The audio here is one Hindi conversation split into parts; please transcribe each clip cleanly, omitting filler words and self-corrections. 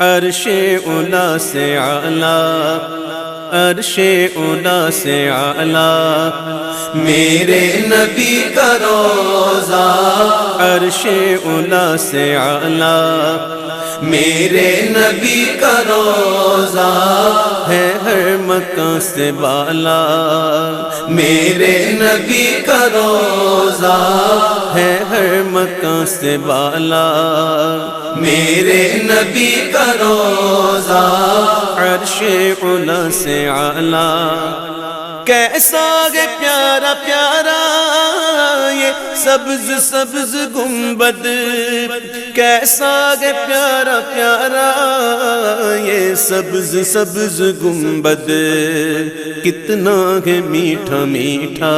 अर्शे उला से आला, अर्शे उला से आला मेरे नबी का रोज़ा। अर्शे उला से आला मेरे नबी का रोज़ा है हर मकान से बाला। मेरे नबी का रोज़ा है हर मकान से बाला। मेरे नबी का रोज़ा अर्शे उला से आला। कैसा है प्यारा प्यारा ये सब्ज सब्ज गुंबद, कैसा है प्यारा प्यारा ये सब्ज सब्ज गुंबद, कितना है मीठा मीठा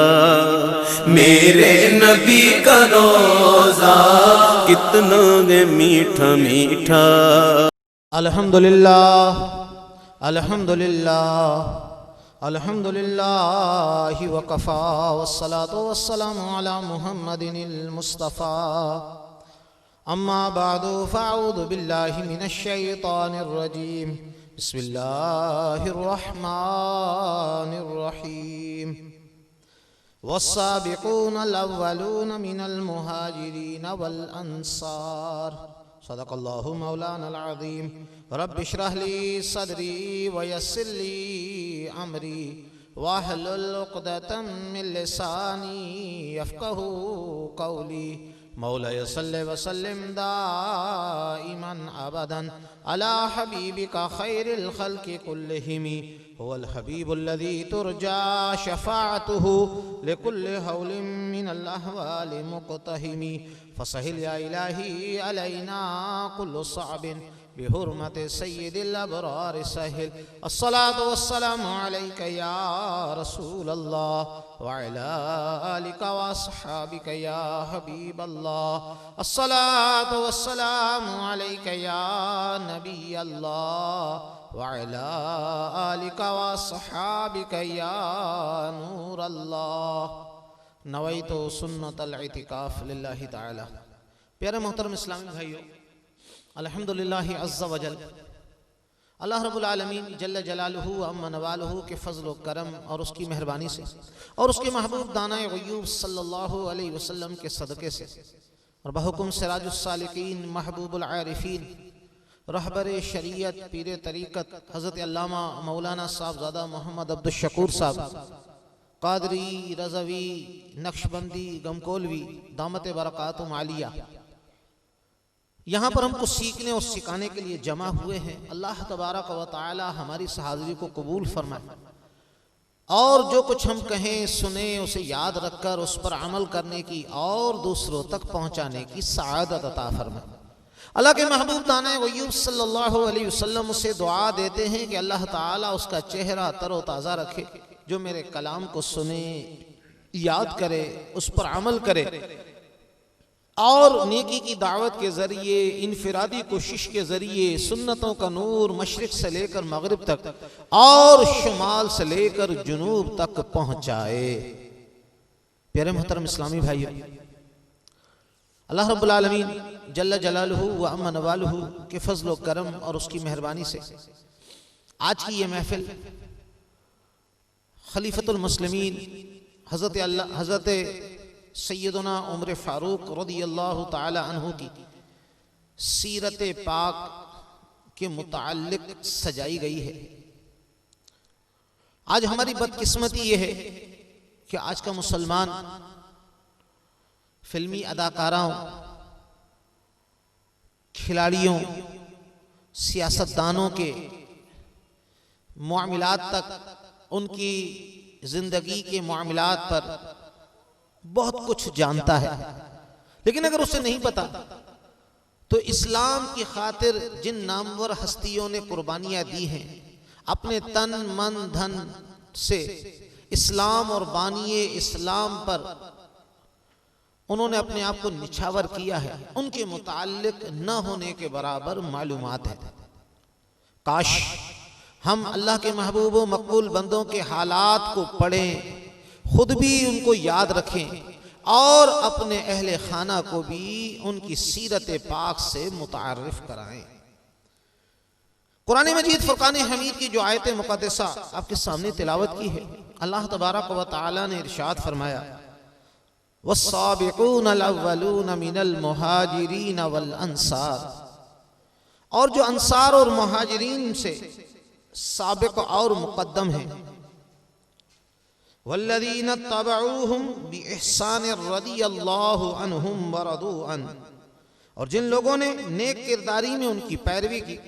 मेरे नबी का रोज़ा, कितना है मीठा मीठा। अल्हम्दुलिल्लाह अल्हम्दुलिल्लाह अल्हम्दुलिल्लाहि वकफ़ा वस्सलातु वस्सलामु अला मुहम्मदिनिल मुस्तफ़ा। अम्मा बादु फ़अऊज़ु बिल्लाहि मिनश शैतानिर रजीम। बिस्मिल्लाहिर रहमानिर रहीम। वस्साबिक़ूनल अव्वलून मिनल मुहाजिरीन वल अंसार। सदक़ल्लाहु मौलानल अज़ीम। रब्बि इश्रह ली सदरी वयस्सिर ली अमरी वहलुल उक़दतम मिन लिसानी यफ़क़हू क़ौली। मौलाय सल्लि व सल्लिम दाइमन अबदन अला हबीबिका खैरिल खल्क़ि कुल्लिहिम। हुवल हबीबुल्लज़ी तुरजा शफ़ाअतुहु लिकुल्लि हौलिन मिनल अहवालि मुक़तहिम। फ़सहिल या इलाही अलैना कुल्लु सअबिन बिहुर्मति सय्यिदिल अबरार सहिल। अस्सलातु वस्सलामु अलैका या रसूलल्लाह व अला आलिका व अस्हाबिका या हबीबल्लाह। अस्सलातु वस्सलामु अलैका या नबियल्लाह व अला आलिका व अस्हाबिका या नूरल्लाह। नवैतु सुन्नतल इतिकाफ़ लिल्लाहि ताला। प्यारे मोहतरम इस्लामी भाइयों, अल्हम्दुलिल्लाह अज़्ज़ा वजल अल्लाह रब्बुल आलमीन जल्ल जलालुहु व अम्मा नवालुहु के फ़ज़्ल व करम और उसकी मेहरबानी से और उसके महबूब दानाए ग़ुयूब सल्लल्लाहु अलैहि वसल्लम के सदक़े से और बहुकुम सिराजुस सालिकीन महबूबुल आरिफ़ीन रहबर शरीयत पीर तरीक़त हज़रत अल्लामा मौलाना साहबज़ादा मोहम्मद अब्दुल शकूर साहब क़ादरी रज़वी नक्शबंदी गमकोलवी दामत बरक़ातुहुम आलिया यहाँ पर हमको सीखने और सिखाने के लिए जमा हुए हैं। अल्लाह तबारक व तआला हमारी इस हाज़िरी को कबूल फरमाए और जो कुछ हम कहें सुने उसे याद रखकर उस पर अमल करने की और दूसरों तक पहुँचाने की सआदत अता फरमाए। अल्लाह के महबूब दाना ग़ुयूब सल्लल्लाहु अलैहि वसल्लम से दुआ देते हैं कि अल्लाह ताला उसका चेहरा तरोताज़ा रखे, जो मेरे कलाम को सुने, याद करे, उस पर अमल करे और नेकी की दावत के ज़रिए इनफिरादी कोशिश के ज़रिए सुन्नतों का नूर मशरिक़ से लेकर मगरिब तक और शुमाल से लेकर जुनूब तक पहुँचाए। प्यारे मोहतरम इस्लामी भाइयों, अल्लाह रब्बुल आलमीन जल्ल जलालुहु व अम्मा नवालुहु के फ़ज़्ल व करम और उसकी मेहरबानी से आज की ये महफिल खलीफतुल मुस्लिमीन हज़रत सैयदना उमर फ़ारूक रज़ियल्लाहु ताला अन्हु की सीरत पाक के मुताल्लिक़ सजाई गई है। आज हमारी बदकिस्मती ये है कि आज का मुसलमान फिल्मी अदाकाराओं, खिलाड़ियों, सियासतदानों के मामलात तक, उनकी ज़िंदगी के मामलात पर बहुत कुछ जानता है, लेकिन अगर उसे नहीं पता तो इस्लाम की खातिर जिन नामवर हस्तियों ने कुर्बानियाँ दी हैं, अपने तन मन धन से इस्लाम और बानिए इस्लाम पर उन्होंने अपने आप को निछावर किया है, उनके मुताल्लिक न होने के बराबर मालूमात है। काश हम अल्लाह के महबूब व मकबूल बंदों के हालात को पढ़ें, खुद भी उनको याद रखें और अपने अहले खाना को भी उनकी सीरत पाक से मुतारिफ कराएं। कुरान मजीद फुरकान हमीद की जो आयत मुक़द्दसा आपके सामने तिलावत की है, अल्लाह तबारक व तआला ने इरशाद फरमाया, वस्साबिकूनल अव्वलून मिनल मुहाजिरीन वल अंसार, और जो अंसार और मुहाजिरीन से साबिक और मुक़द्दम हैं, वल्लज़ीन तबऊहुम बिइहसान रदियल्लाहु अन्हुम व रदू अन, और जिन लोगों ने नेक किरदारी में उनकी पैरवी की,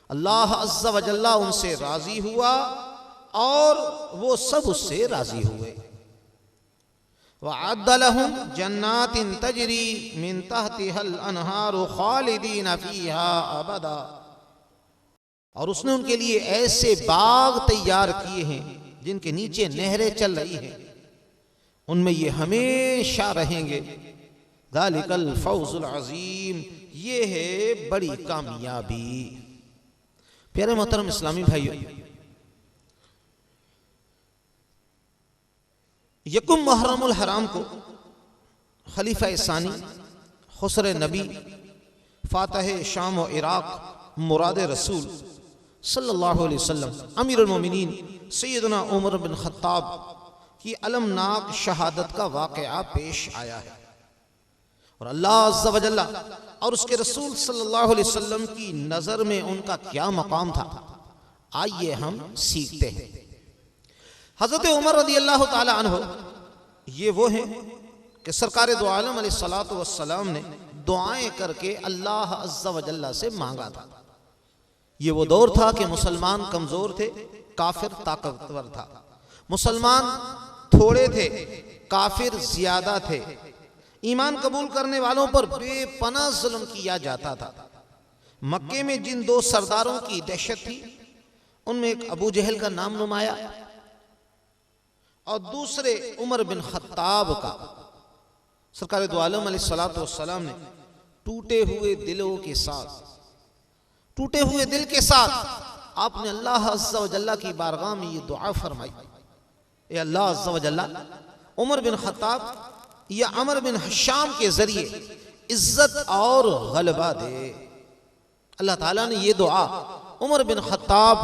अल्लाह अज़्ज़ा व जल्ला उनसे राजी हुआ और वो सब उससे राजी हुए। वअद्द लहुम जन्नातिन तजरी मिन तहतिहल अनहारु खालिदीन फीहा अबदा, और उसने उनके लिए ऐसे बाग तैयार किए हैं जिनके नीचे नहरें चल रही हैं, उनमें ये हमेशा रहेंगे। ज़ालिकल फौज़ुल अज़ीम, ये है बड़ी कामयाबी। प्यारे मोहतरम इस्लामी भाइयों, यकुम मुहर्रमुल हराम को खलीफा सानी खुसर नबी फातह शाम व इराक मुराद रसूल सल्लल्लाहु अलैहि वसल्लम अमीरुल मोमिनीन सैयदना उमर बिन खत्ताब की अलमनाक शहादत का वाक़या पेश आया है, और अल्लाह अज़्ज़ा व जल्ला और उसके रसूल सल्लल्लाहु अलैहि वसल्लम की नज़र में उनका क्या मकाम था, आइए हम सीखते हैं। हज़रत उमर रज़ियल्लाहु ताला अन्हु ये वो हैं कि सरकार दो आलम अलैहिस्सलातु वस्सलाम ने दुआएं करके अल्लाह अज़्ज़ा व जल्ला से मांगा था। ये वो दौर था कि मुसलमान कमज़ोर थे, काफिर ताकतवर था, मुसलमान थोड़े थे, काफिर ज्यादा थे, ईमान कबूल करने वालों पर बेपनाह जुल्म किया जाता था। मक्के में जिन दो सरदारों की दहशत थी, उनमें एक अबू जहल का नाम नुमाया और दूसरे उमर बिन खत्ताब का। सरकार दो आलम अलैहिस्सलातु वस्सलाम ने टूटे हुए दिल के साथ आपने अल्लाह अज़्ज़ा व जल्ला की बारगाह में ये दुआ फरमाई, ए अल्लाह अज़्ज़ा व जल्ला उमर बिन खत्ताब या अमर बिन हशाम के जरिए इज्जत और गलबा दे। अल्लाह ताला ने ये दुआ उमर बिन खत्ताब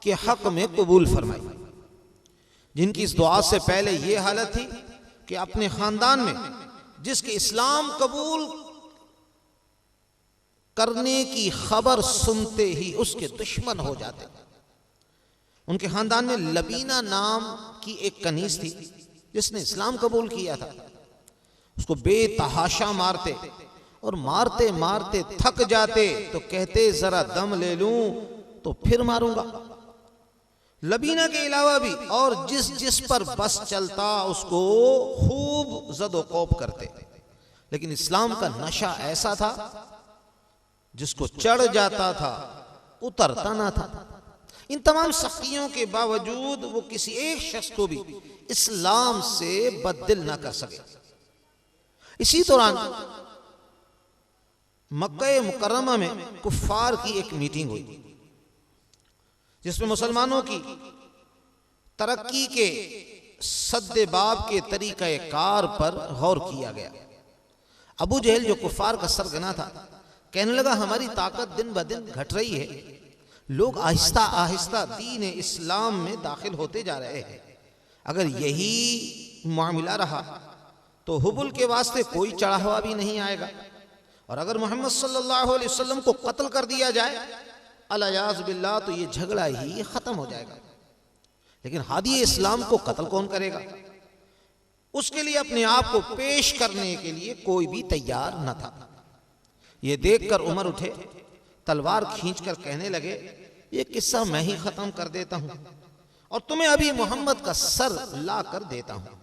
के हक में कबूल फरमाई, जिनकी इस दुआ से पहले ये हालत थी कि अपने खानदान में जिसके इस्लाम कबूल करने की खबर सुनते ही उसके दुश्मन हो जाते। उनके खानदान में लबीना नाम की एक कनीज थी जिसने इस्लाम कबूल किया था, उसको बेतहाशा मारते और मारते मारते थक जाते तो कहते जरा दम ले लूं तो फिर मारूंगा। लबीना के अलावा भी और जिस पर बस चलता उसको खूब जदोकोब करते, लेकिन इस्लाम का नशा ऐसा था जिसको चढ़ जाता था उतरता ना था। इन तमाम सख्तियों के बावजूद वो किसी एक शख्स को भी इस्लाम से बददिल ना कर सके। इसी दौरान मक्का मुकर्रमा में कुफ्फार की एक मीटिंग हुई जिसमें मुसलमानों की तरक्की के सद्देबाब के तरीक़े कार पर गौर किया गया। अबू जहल जो कुफ्फार का सरगना था कहने लगा, हमारी ताकत दिन ब दिन घट रही है, लोग आहिस्ता आहिस्ता दीन इस्लाम में दाखिल होते जा रहे हैं। अगर यही मामला रहा तो हुबुल के वास्ते कोई चढ़ावा भी नहीं आएगा, और अगर मोहम्मद सल्लल्लाहु अलैहि वसल्लम को कत्ल कर दिया जाए अलियाज़ बिल्लाह तो ये झगड़ा ही खत्म हो जाएगा। लेकिन हादी इस्लाम को कत्ल कौन करेगा? उसके लिए अपने आप को पेश करने के लिए कोई भी तैयार न था। ये देखकर उमर उठे, तलवार खींचकर कहने लगे, ये किस्सा मैं ही खत्म कर देता हूं और तुम्हें अभी मोहम्मद का सर ला कर देता हूं।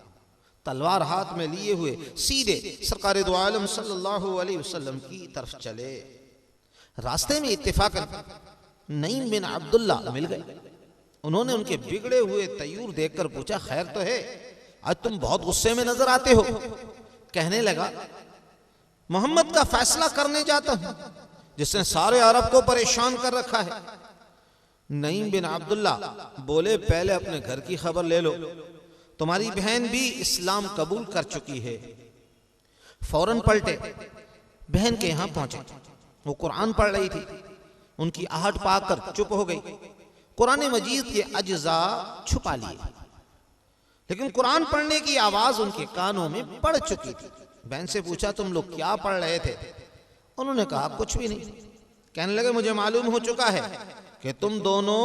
तलवार हाथ में लिए हुए सीधे सरकार दो आलम सल्लल्लाहु अलैहि वसल्लम की तरफ चले। रास्ते में इत्तेफाकन नईम बिन अब्दुल्ला मिल गए। उन्होंने उनके बिगड़े हुए तयूर देखकर पूछा, खैर तो है, आज तुम बहुत गुस्से में नजर आते हो। कहने लगा, मोहम्मद का फैसला करने जाता हूं जिसने सारे अरब को परेशान कर रखा है। नईम बिन अब्दुल्ला बोले, पहले अपने घर की खबर ले लो, तुम्हारी बहन भी इस्लाम कबूल कर चुकी है। फौरन पलटे, बहन के यहां पहुंचे। वो कुरान पढ़ रही थी। उनकी आहट पाकर चुप हो गई। कुरान मजीद के अज्जा छुपा लिए, लेकिन कुरान पढ़ने की आवाज उनके कानों में पड़ चुकी थी। बहन से पूछा, तुम लोग क्या पढ़ रहे थे? उन्होंने कहा, कुछ भी नहीं। कहने लगे, मुझे मालूम हो चुका है कि तुम दोनों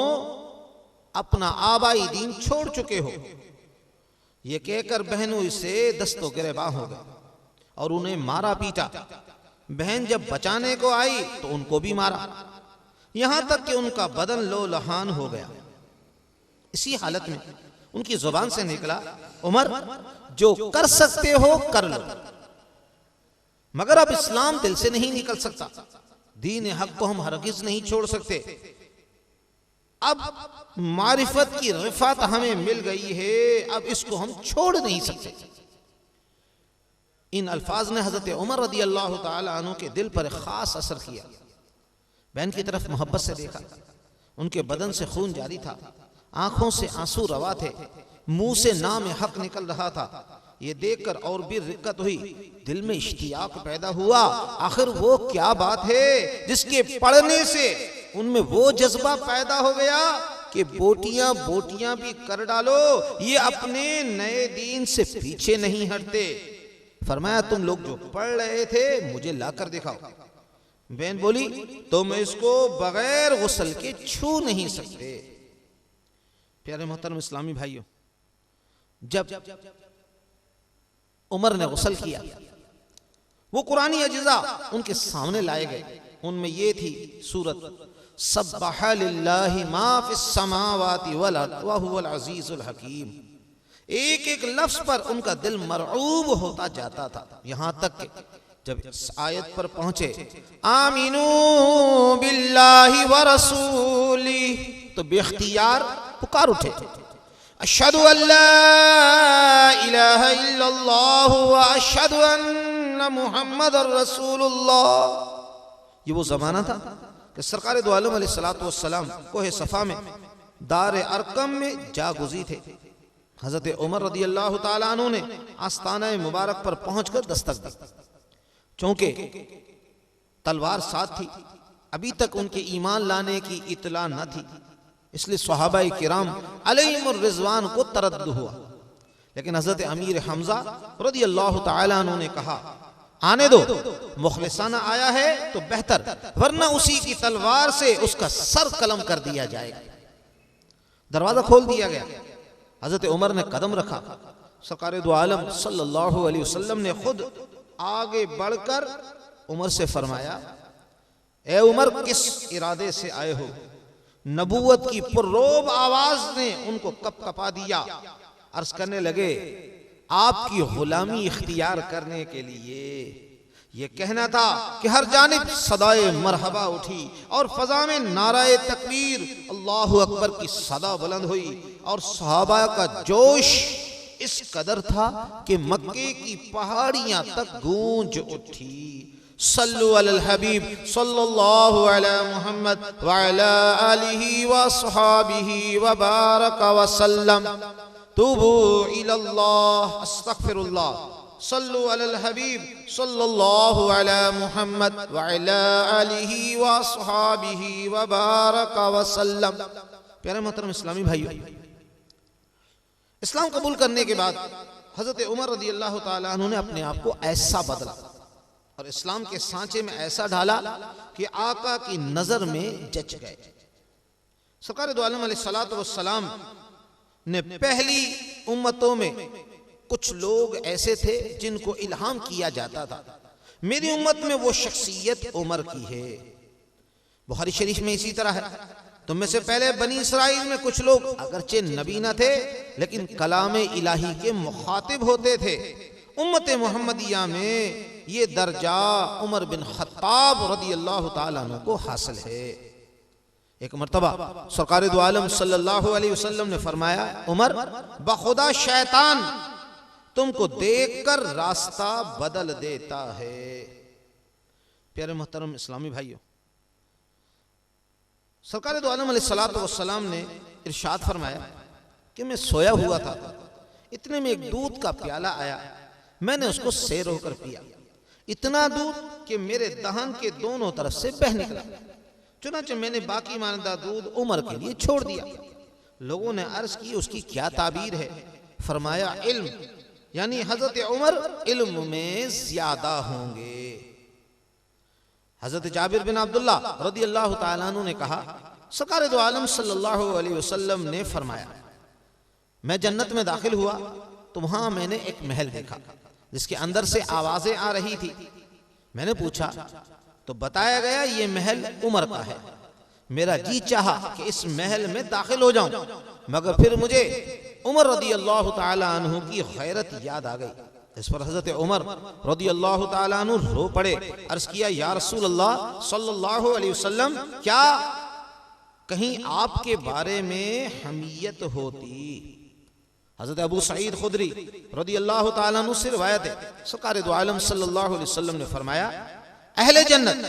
अपना आबाई दीन छोड़ चुके हो। ये कहकर बहनों से दस्तों गिरबान हो गए और उन्हें मारा पीटा। बहन जब बचाने को आई तो उनको भी मारा, यहां तक कि उनका बदन लोलहान हो गया। इसी हालत में उनकी जुबान से निकला, उमर, जो कर सकते हो कर लो, मगर अब इस्लाम दिल से नहीं निकल सकता। दीन हक को हम हरगिज नहीं छोड़ सकते। अब मारिफत की रिफात हमें मिल गई है, अब इसको हम छोड़ नहीं सकते। इन अल्फाज ने हजरत उमर रदी अल्लाह ताला अन्हु के दिल पर खास असर किया। बहन की तरफ मोहब्बत से देखा, उनके बदन से खून जारी था, आंखों से आंसू रवा थे, मुंह से नाम हक निकल रहा था। ये देखकर और भी रिक्कत हुई, दिल में इश्तियाक पैदा हुआ। आखिर वो क्या बात है जिसके पढ़ने से उनमें वो जज्बा पैदा हो गया कि बोटियां बोटियां भी कर डालो, ये अपने नए दीन से पीछे नहीं हटते। फरमाया, तुम लोग जो पढ़ रहे थे मुझे लाकर दिखाओ। बहन बोली, तुम इसको बगैर गुस्ल के छू नहीं सकते। प्यारे मोहतरम इस्लामी भाइयों, जब उमर ने गुस्ल किया, वो कुरानी अज्जा उनके सामने लाए गए। उनमें ये थी सूरत सब्बहा लिल्लाहि मा फिस समावाति वल अर्द व हुवल अजीजुल हकीम। एक एक लफ्ज पर उनका दिल मरऊब होता जाता था, यहां तक कि जब इस आयत पर पहुंचे, आमीनू बिल्लाहि व रसूली, तो बेख्तियार पुकार उठे, अशहदु अल्ला इलाहा इल्लल्लाह व अशहदु अन्ना मुहम्मदर रसूलुल्लाह। ये वो जमाना था कि सरकार दो आलम अलैहिस्सलातु वस्सलाम कोहे सफा में दार अरकम में जागुज़ी थे। हजरत उमर रदी अल्लाह ताला अन्हु ने आस्ताना मुबारक पर पहुंचकर दस्तक दी। चूंकि तलवार साथ थी, अभी तक उनके ईमान लाने की इतला न थी, इसलिए सहाबाए किराम अलैहिमुर रिज़वान को तरद्दुद हुआ। लेकिन हजरत अमीर हमजा रदी अल्लाह ताला अन्हु ने कहा, आने दो, मुखलिसाना आया है तो बेहतर, वरना उसी की तलवार से उसका सर कलम कर दिया जाएगा। दरवाजा खोल दिया गया। हजरत उमर ने कदम रखा। सरकार दो आलम सल्लल्लाहु अलैहि वसल्लम ने खुद आगे बढ़कर उमर से फरमाया, ए उमर, किस इरादे से आए हो? नबूवत की पुररोब आवाज ने उनको कपकपा दिया। अर्ज करने लगे, आपकी गुलामी इख्तियार करने के लिए। ये कहना था कि हर जानिब सदाए मरहबा उठी और फजा में नाराए तकबीर अल्लाहु अकबर की सदा बुलंद हुई और सहाबा का जोश इस कदर था कि मक्के की पहाड़ियां तक गूंज उठी। सल्लु अलल हबीब सल्लल्लाहु अला मुहम्मद व अला आलिहि व अस्हाबिहि व बारक व सल्लम। तूबू इलल्लाह अस्तगफिरुल्लाह। सल्लु अलल हबीब सल्लल्लाहु अला मुहम्मद व अला आलिहि व अस्हाबिहि व बारक व सल्लम। प्यारे मोहतरम इस्लामी भाइयों, इस्लाम कबूल करने के बाद हजरत उमर रदी अल्लाह ताला अन्हु ने अपने आप को ऐसा बदला और इस्लाम के सांचे में ऐसा ढाला कि आका की नजर में जच गए। सरकार दो आलम अलैहिस्सलातु वस्सलाम ने पहली उम्मतों में कुछ लोग ऐसे थे जिनको इल्हाम किया जाता था। मेरी उम्मत में वो शख्सियत उमर की है। बुखारी शरीफ में इसी तरह है, तुम में से पहले बनी इसराइल में कुछ लोग अगरचे नबी न थे लेकिन कलाम इलाही के मुखातिब होते थे। उम्मत मुहम्मदिया में ये दर्जा उमर बिन खत्ताब रदी अल्लाह ताला अन्हु को हासिल है। एक मर्तबा सरकार दो आलम सल्लल्लाहु अलैहि वसल्लम ने फरमाया, उमर, बखुदा शैतान तुमको देखकर रास्ता बदल देता है। प्यारे मोहतरम इस्लामी भाइयों, सरकार दो आलम अलैहिस्सलातु वस्सलाम ने इरशाद फरमाया कि मैं सोया हुआ था, इतने में एक दूध का प्याला आया, मैंने उसको सैर होकर पिया, इतना दूध कि मेरे दहन के दोनों तरफ से बह निकला। चुनांचे मैंने बाकी मानदा दूध उमर के लिए छोड़ दिया। लोगों ने अर्ज की उसकी क्या ताबीर है? फरमाया इल्म, यानी हजरत उमर इल्म में ज्यादा होंगे। हजरत जाबिर बिन अब्दुल्ला रदी अल्लाह तआला अन्हु ने कहा, सरकार दो आलम सल्लल्लाहु अलैहि वसल्लम ने फरमाया, मैं जन्नत में दाखिल हुआ तो वहां मैंने एक महल देखा जिसके अंदर से आवाजें आ रही थी। मैंने पूछा तो बताया गया ये महल उमर का है। मेरा जी चाहा कि इस महल में दाखिल हो जाऊं, मगर फिर मुझे उमर रदी अल्लाह तआला अन्हु की गैरत याद आ गई। इस पर हजरत उमर रदी अल्लाह तआला अन्हु रो पड़े। अर्ज किया, या रसूल अल्लाह सल्लल्लाहु अलैहि वसल्लम, क्या कहीं आपके बारे में हमियत होती? हजरत अबू सईद खुदरी रदी अल्लाह तआला अन्हु से रिवायत है, सरकार दो आलम सल्लल्लाहु अलैहि वसल्लम ने फरमाया, अहले जन्नत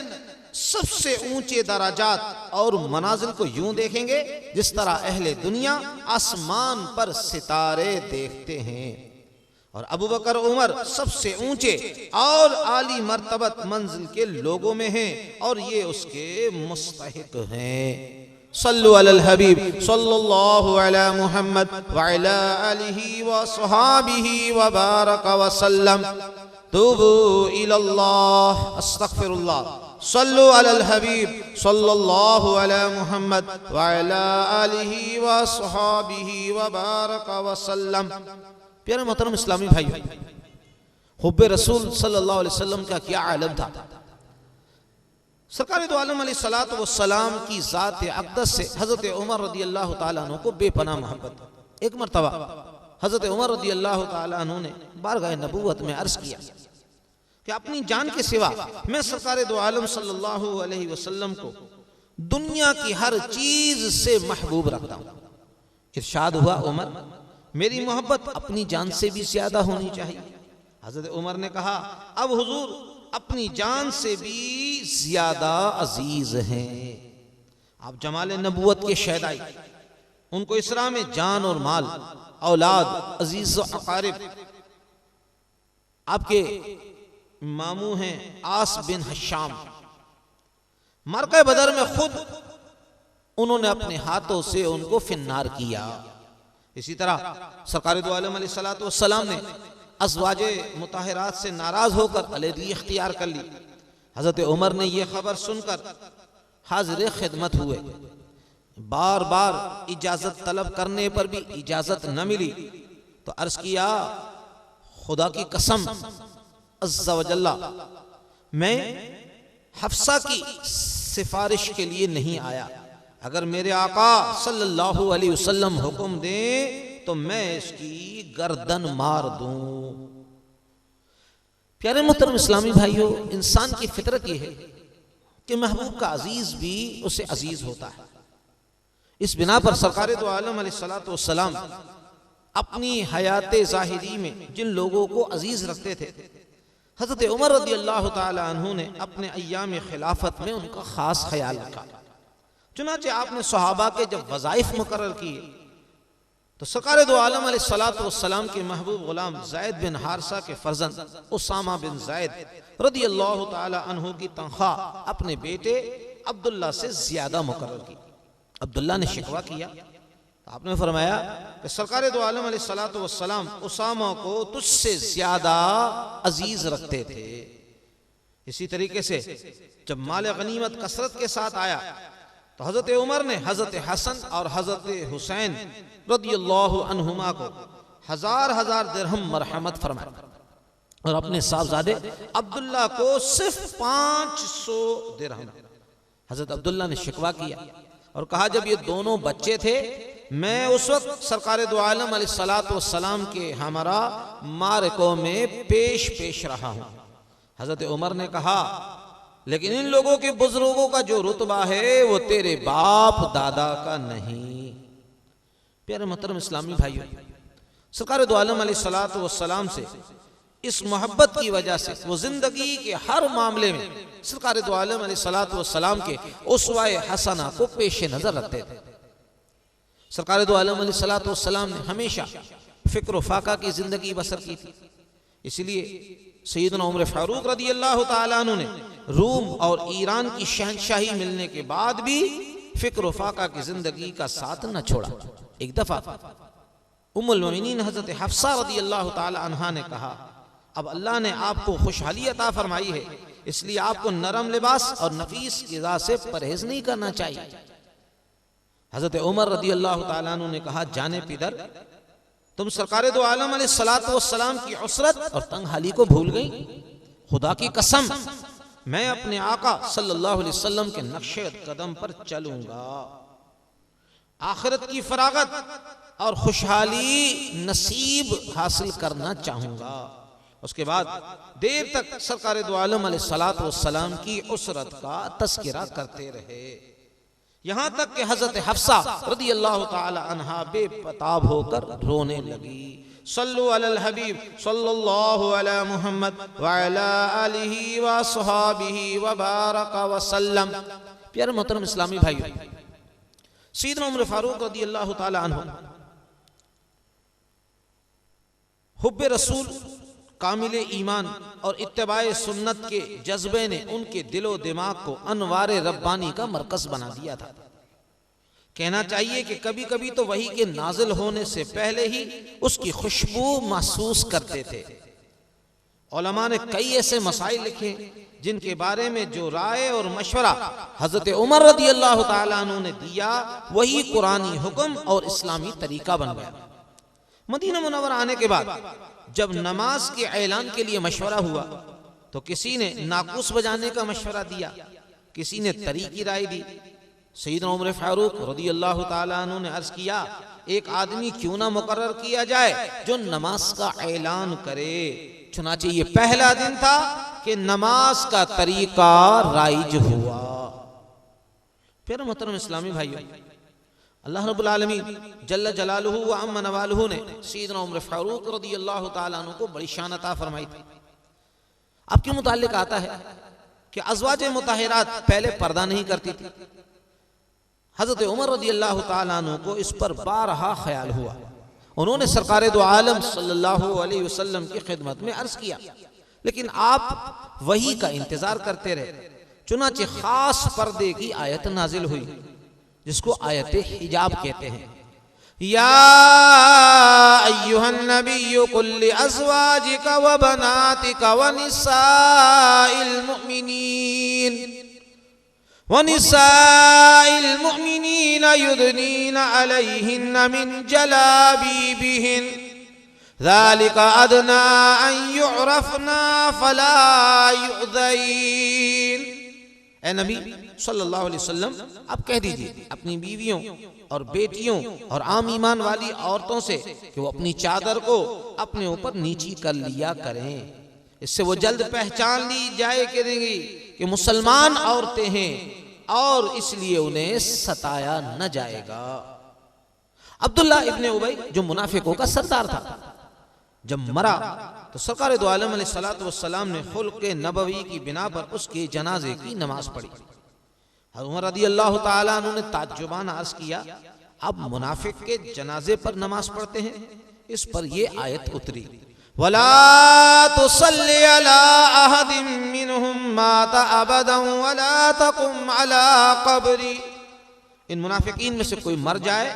सबसे ऊंचे दराजात और मनाजिल को यूं देखेंगे जिस तरह अहले दुनिया आसमान पर सितारे देखते हैं, और अबू बकर उमर सबसे ऊंचे और आली मर्तबत मंजिल के लोगों में हैं और ये उसके मुस्तहिक हैं। सल्लु अलल हबीब सल्लल्लाहु अला मुहम्मद व अला आलिहि व सहाबिहि व बारक व सल्लम। तूबू इलल्लाह अस्तगफिरुल्लाह। सल्लु अलल हबीब सल्लल्लाहु अला मुहम्मद व अला आलिहि व सहाबिहि व बारक व सल्लम। प्यारे मोहतरम इस्लामी भाइयों, हुब्बे रसूल सल्लल्लाहु अलैहि वसल्लम का क्या आलम था। सरकार दो आलम अलैहिस्सलातु वस्सलाम की ज़ात अक़दस से हज़रत उमर रदी अल्लाह तआला अन्हु को बेपनाह मोहब्बत। एक मरतबा हज़रत उमर रदी अल्लाह तआला अन्हु ने बारगाह नबूवत में अर्ज़ किया कि अपनी जान के सिवा मैं सरकार दो आलम सल्लल्लाहु अलैहि वसल्लम को दुनिया की हर चीज से महबूब रखता हूँ। इरशाद हुआ, उमर, मेरी मोहब्बत अपनी जान से भी ज्यादा होनी चाहिए। हजरत उमर ने कहा, अब हुजूर अपनी जान से भी ज्यादा अजीज हैं। आप जमाल नबूवत के शहदाई, उनको इसरा में जान और माल, औलाद, अजीज व अकारिब। आपके मामू हैं आस बिन हशाम। मरक़े बदर में खुद उन्होंने अपने हाथों से उनको फिन्नार किया। इसी तरह सरकार दो आलम अलैहिस्सलातु वस्सलाम ने अज़वाजे मुताहिरात से नाराज होकर अलैहिदी इख्तियार कर ली। हजरत उमर ने यह खबर सुनकर हाजिर खिदमत हुए। बार बार इजाजत तलब करने पर भी इजाजत न मिली तो अर्ज किया, खुदा की कसम अज़्ज़ा वजल्ला, मैं हफ्सा की सिफारिश के लिए नहीं आया। अगर मेरे आका सल्लल्लाहु अलैहि वसल्लम हुक्म दें तो मैं इसकी गर्दन मार दूं। प्यारे मुहतरम इस्लामी भाइयों, इंसान की फितरत यह है कि महबूब का अजीज भी उसे अजीज होता है। इस बिना पर सरकार दो आलम अलैहिस्सलातु वस्सलाम अपनी हयात ज़ाहिरी में जिन लोगों को अजीज रखते थे, हज़रत उमर रज़ी अल्लाह तआला अन्हु ने अपने अय्याम खिलाफत में उनका खास ख्याल रखा। चुनांचे आपने सहाबा के जब वज़ाइफ मुकर्रर किए तो सरकार दो आलम अलैहिस्सलातु वस्सलाम के महबूब गुलाम ज़ैद बिन हारिसा के फर्जंद उसामा बिन ज़ैद रज़ी अल्लाह तआला अन्हु की तनख्वाह अपने बेटे अब्दुल्ला से ज्यादा मुकर्रर की। अब्दुल्ला ने शिकवा किया तो आपने फरमाया कि सरकार दो आलम अलैहिस्सलातु वस्सलाम उसामा को तुझसे ज्यादा अजीज रखते थे। इसी तरीके से जब माल गनीमत कसरत के साथ आया तो हजरत उमर ने हजरत हसन और हजरत हुसैन रदियल्लाहु अन्हुमा को हजार हजार दिरहम मरहमत फरमाया और अपने साहबजादे अब्दुल्ला को सिर्फ 500 दिरहम। हजरत अब्दुल्ला ने शिकवा किया और कहा, जब ये दोनों बच्चे थे मैं उस वक्त सरकार दो आलम अलैहिस्सलातु वस्सलाम के हमारा मारकों में पेश रहा हूं। हजरत उमर ने कहा, लेकिन इन लोगों के बुजुर्गों का जो रुतबा है वो तेरे बाप दादा का नहीं। प्यारे मोहतरम इस्लामी भाइयों, सरकार दो आलम अलैहिस्सलातु वस्सलाम से इस मोहब्बत की वजह से वो जिंदगी के हर मामले में सरकार दो आलम अलैहिस्सलातु वस्सलाम के उसवाए हसना को पेश नजर रखते थे। सरकार दो आलम अलैहिस्सलातु वस्सलाम ने हमेशा फिक्र फाका की जिंदगी बसर की थी। इसलिए सैयदना उमर फारूक रदी अल्लाह ताला अन्हु ने रूम और ईरान की शहंशाही मिलने के बाद भी फिक्र फाका की जिंदगी का साथ न छोड़ा। एक दफा उम्मुल मोमिनीन हजरत हफ्सा रदी अल्लाह ताला अन्हा ने कहा, अब अल्लाह ने आपको खुशहाली अता फरमाई है, इसलिए आपको नरम लिबास और नफीस ग़िज़ा से परहेज नहीं करना चाहिए। हजरत उमर रदी अल्लाह ताला अन्हु ने कहा, जाने पिदर, तुम सरकार दो आलम अलैहिस्सलातु वस्सलाम की उसरत और तंगहाली को भूल गई। खुदा की कसम, मैं अपने आका सल्लल्लाहु अलैहि वसल्लम के नक्शे कदम पर चलूंगा। आखिरत की फरागत और खुशहाली नसीब हासिल करना चाहूंगा। उसके बाद देर तक सरकार दो आलम अलैहिस्सलातु वस्सलाम की उसरत का तस्किरा करते रहे, यहां तक कि हजरत हफ्सा रदी अल्लाह ताला अन्हा बेपताब होकर रोने लगी। सल्लु अलल हबीब सल्लल्लाहु अला मुहम्मद व अला आलिहि व अस्हाबिहि व बारक व सल्लम। प्यारे मोहतरम इस्लामी भाइयों, सैयदना उमर फारूक रदी अल्लाह ताला अन्हु हुब्बे रसूल, कामिल ईमान और इत्तिबाए सुन्नत के जज्बे ने उनके दिलो दिमाग को अनवारे रब्बानी का मरकज बना दिया था। कहना चाहिए कि कभी कभी तो वही के नाजिल होने से पहले ही उसकी खुशबू महसूस करते थे। उलमा ने कई ऐसे मसाइल लिखे जिनके बारे में जो राय और मशवरा हजरत उमर रदी अल्लाह ताला अन्हु ने दिया, वही कुरानी हुक्म और इस्लामी तरीका बन गया। मदीना मुनव्वरा आने के बाद जब नमाज के ऐलान के लिए मशवरा हुआ तो किसी ने नाकूस बजाने का मशवरा दिया, किसी ने तरी की राय दी। सैयदना उमर फारूक रदी अल्लाह ताला अन्हु ने अर्ज किया, एक आदमी क्यों ना मुकर्रर किया जाए जो नमाज का ऐलान करे। चुनाचे ये पहला दिन था कि नमाज का तरीका राइज हुआ। फिर मोहतरम इस्लामी भाइयों, अल्लाह रब्बुल आलमीन जल्ल जलालुहु व अम्मा नवालुहु ने सैयदना उमर फारूक रदी अल्लाह ताला अन्हु को बड़ी शान अता फरमाई थी। आपके मुताल्लिक आता है कि अज़वाज मुताहिरात पहले पर्दा नहीं करती थी। हजरत उमर रदी अल्लाह ताला अन्हु को इस पर बारहा ख्याल हुआ। उन्होंने सरकार दो आलम सल्लल्लाहु अलैहि वसल्लम की खिदमत में अर्ज किया, लेकिन आप वही का इंतजार करते रहे। चुनाचे खास पर्दे की आयत नाजिल हुई जिसको आयत हिजाब कहते हैं। या अय्युहन नबिय्यु कुल लिअज़वाजिका व बनातिका व निसाइल मुमिनीन युदनीन अलैहिन्न मिन जलाबीबिहिन ज़ालिका अदना अन युअरफ़ना फला युज़ैन। ए नबी सल्लल्लाहु अलैहि वसल्लम, आप कह दीजिए अपनी बीवियों और बेटियों और आम ईमान वाली औरतों से कि वो अपनी चादर को अपने ऊपर नीची कर लिया करें, इससे वो जल्द पहचान ली जाए करेंगी कि मुसलमान औरतें हैं और इसलिए उन्हें सताया न जाएगा। अब्दुल्ला इब्ने उबई जो मुनाफिकों का सरदार था, जब मरा तो सरकार दो आलम अलैहिस्सलातु वस्सलाम ने खुल्क़ नबवी की बिना पर उसके जनाजे की नमाज पढ़ी। उमर रदी अल्लाह ताला अन्हु ने ताज्जुबान अर्ज किया, अब मुनाफिक के जनाजे पर नमाज पढ़ते हैं। इस पर यह आयत उतरी, वला तुसल्ली अला अहदिम मिनहुम माता अबदन वला तकुम अला कब्री। इन मुनाफिकीन में से कोई मर जाए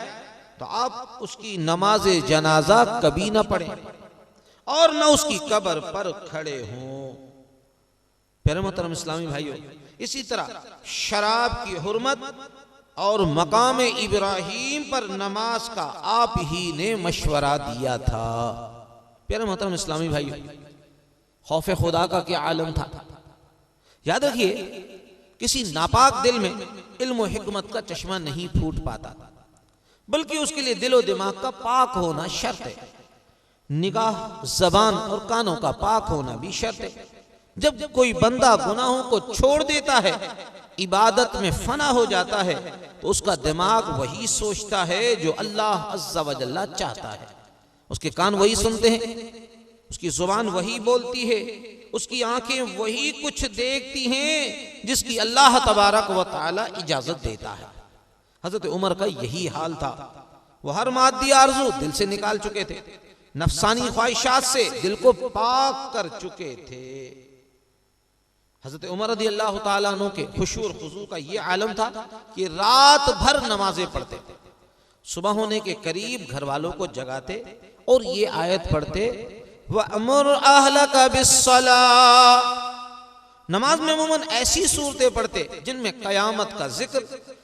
तो आप उसकी नमाज जनाजा कभी न पढ़ें और न उसकी कब्र पर खड़े हों। प्यारे मोहतरम इस्लामी भाइयों, इसी तरह शराब की हुर्मत और मकाम इब्राहीम पर नमाज का आप ही ने मशवरा दिया था। प्यारे मोहतरम इस्लामी भाइयों, खौफ खुदा का क्या आलम था। याद रखिए, किसी नापाक दिल में इल्म और हिकमत का चश्मा नहीं फूट पाता, बल्कि उसके लिए दिलो दिमाग का पाक होना शर्त है। निगाह, जबान और कानों का पाक होना भी शर्त है। जब कोई बंदा गुनाहों को छोड़ देता है, इबादत में फना हो जाता है, तो उसका दिमाग वही सोचता है जो अल्लाह अज़्ज़ा व जल्ला चाहता है। उसके कान वही सुनते हैं, उसकी जुबान वही बोलती है, उसकी आंखें वही कुछ देखती हैं जिसकी अल्लाह तबारक व तआला इजाजत देता है। हजरत उमर का यही हाल था। वो हर मादी आरज़ू दिल से निकाल चुके थे। नफसानी ख्वाहिशात से दिल को पाक कर चुके थे। हजरत उमर रदी अल्लाह ताला अन्हु के खुशू और खुजू का ये आलम था कि रात भर नमाजें पढ़ते, सुबह होने के करीब घर वालों को जगाते और ये आयत पढ़ते, वअमुर अहलका बिस्सलाह। नमाज में अमूमन ऐसी सूरतें पढ़ते जिनमें कयामत का जिक्र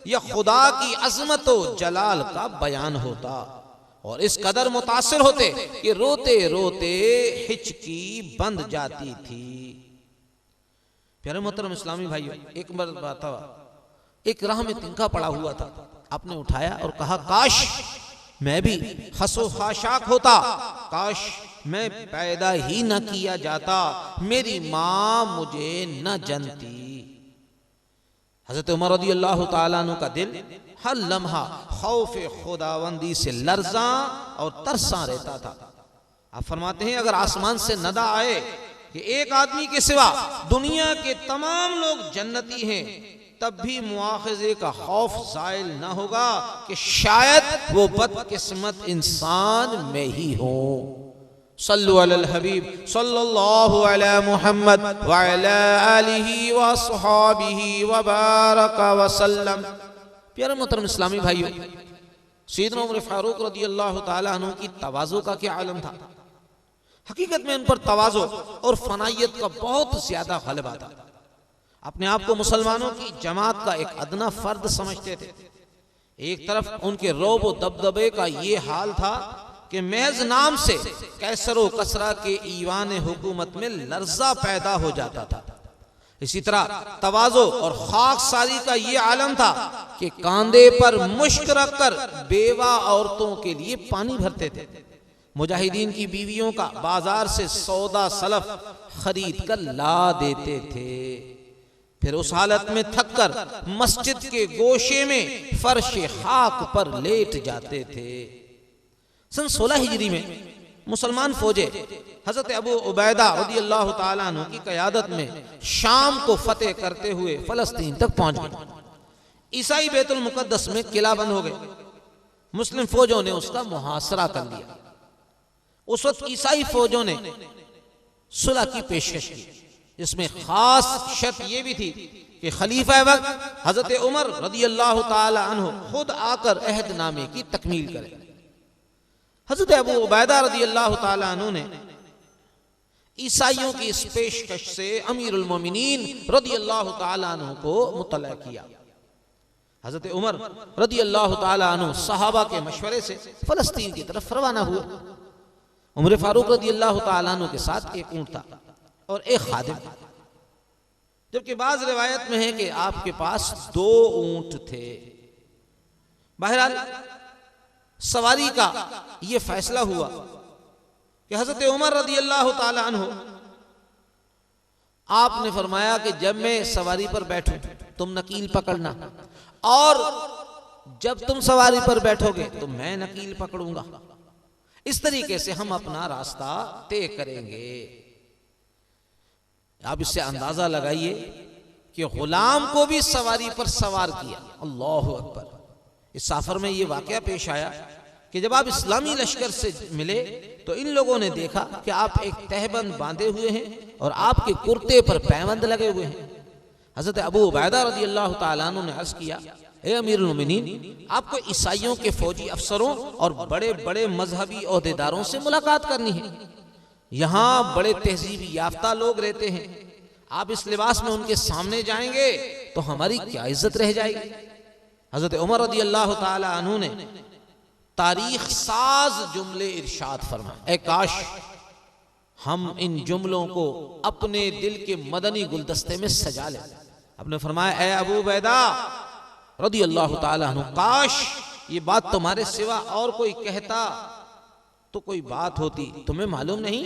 या खुदा की अजमत व जलाल का बयान होता, और इस कदर मुतासिर होते कि रोते रोते हिचकी बंद जाती थी। प्यारे मोहतरम इस्लामी भाइयों, एक बार बात हुआ, एक राह में तिनका पड़ा हुआ था, आपने उठाया और कहा काश मैं भी हसो खाशाक होता, काश मैं पैदा ही न किया जाता, मेरी मां मुझे न जनती। हजरत उमर रदी अल्लाह ताला अन्हु का दिल हर लम्हा खौफ खुदावंदी से लर्जा और तरसा रहता था। आप फरमाते हैं अगर आसमान से नदा आए कि एक आदमी के सिवा दुनिया के तमाम लोग जन्नती हैं, तब भी मुआखजे का खौफ ज़ाइल ना होगा कि शायद वो बदकिस्मत इंसान में ही हो। सल्लु अलल हबीब सल्लल्लाहु अलैहि मुहम्मद व अला आलिहि व अस्हाबिहि व बारका व सल्लम। प्यारे मोहतरम इस्लामी भाइयों, सैयदना उमर फारूक रदी अल्लाह ताला अन्हु की तवाज़ु का क्या आलम था। हकीकत में उन पर तवाज़ु और फनायत का बहुत ज्यादा गलबा था। अपने आप को मुसलमानों की जमात का एक अदना फर्द समझते थे। एक तरफ उनके रौब व दबदबे का ये हाल था कि महज नाम से कैसर व कसरा के ईवान हुकूमत में लर्जा पैदा हो जाता था। इसी तरह तवाज़ो और खाकसारी का ये आलम था कि कांधे पर मुश्क रखकर बेवा औरतों के लिए पानी भरते थे। मुजाहिदीन की बीवियों का बाजार से सौदा सलफ खरीद कर ला देते थे, फिर उस हालत में थक कर मस्जिद के गोशे में फर्श खाक पर लेट जाते थे। सन 16 हिजरी में मुसलमान फौजे हजरत अबू उबैदा रदी अल्लाह ताला अन्हु की क़यादत में शाम को फतेह करते हुए फलस्तीन तक पहुंच गए। ईसाई बैतुल मुकद्दस में किला बंद हो गए। मुस्लिम फौजों ने उसका मुहासरा कर लिया। उस वक्त ईसाई फौजों ने सुलह की पेशकश की, जिसमें खास शर्त यह भी थी कि खलीफा वक्त हजरत उमर रदी अल्लाह ताला अन्हु खुद आकर अहदनामे की तकमील करें। हजरत अबू उबैदा रदी अल्लाह ताला अन्हु ने ईसाइयों की इस पेशकश से अमीरुल मोमिनीन रदी अल्लाह ताला अन्हु को मुतला किया। हजरत उमर रदी अल्लाह ताला अन्हु सहाबा के मशवरे से फलस्तीन की तरफ रवाना हुए। उमर फारूक रदी अल्लाह ताला अन्हु के साथ एक ऊंट था और एक खादिम, जबकि बाज रिवायत में है कि आपके पास 2 ऊंट थे। बहरहाल सवारी का यह फैसला हुआ कि हजरत उमर रदी अल्लाह ताला अन्हु, आपने फरमाया कि जब मैं सवारी पर बैठूं तुम नकील पकड़ना, और जब तुम सवारी पर बैठोगे तो मैं नकील पकड़ूंगा। इस तरीके से हम अपना रास्ता तय करेंगे। आप इससे अंदाजा लगाइए कि गुलाम को भी सवारी पर सवार किया। अल्लाहु अकबर। इस सफर में यह वाकया पेश आया कि जब आप इस्लामी लश्कर से मिले तो इन लोगों ने देखा कि आप एक तहबंद बांधे हुए हैं और आपके कुर्ते पर पैबंद लगे हुए हैं। हजरत अबू उबैदा रदी अल्लाह ताला अन्हु ने अर्ज किया, ए अमीरुल मोमिनीन, आपको ईसाइयों के फौजी अफसरों और बड़े बड़े मजहबी ओहदेदारों से मुलाकात करनी है। यहाँ बड़े तहजीबी याफ्ता लोग रहते हैं। आप इस लिबास में उनके सामने जाएंगे तो हमारी क्या इज्जत रह जाएगी। हजरत उमर रदी अल्लाह ताला अन्हु ने तारीख साज जुमले इरशाद फरमाए, ऐ काश हम इन जुमलों को अपने दिल के मदनी गुलदस्ते में सजा लें। आपने फरमाया, ऐ अबू उबैदा रदी अल्लाह ताला अन्हु, काश ये बात तुम्हारे सिवा और कोई कहता तो कोई बात होती। तुम्हें मालूम नहीं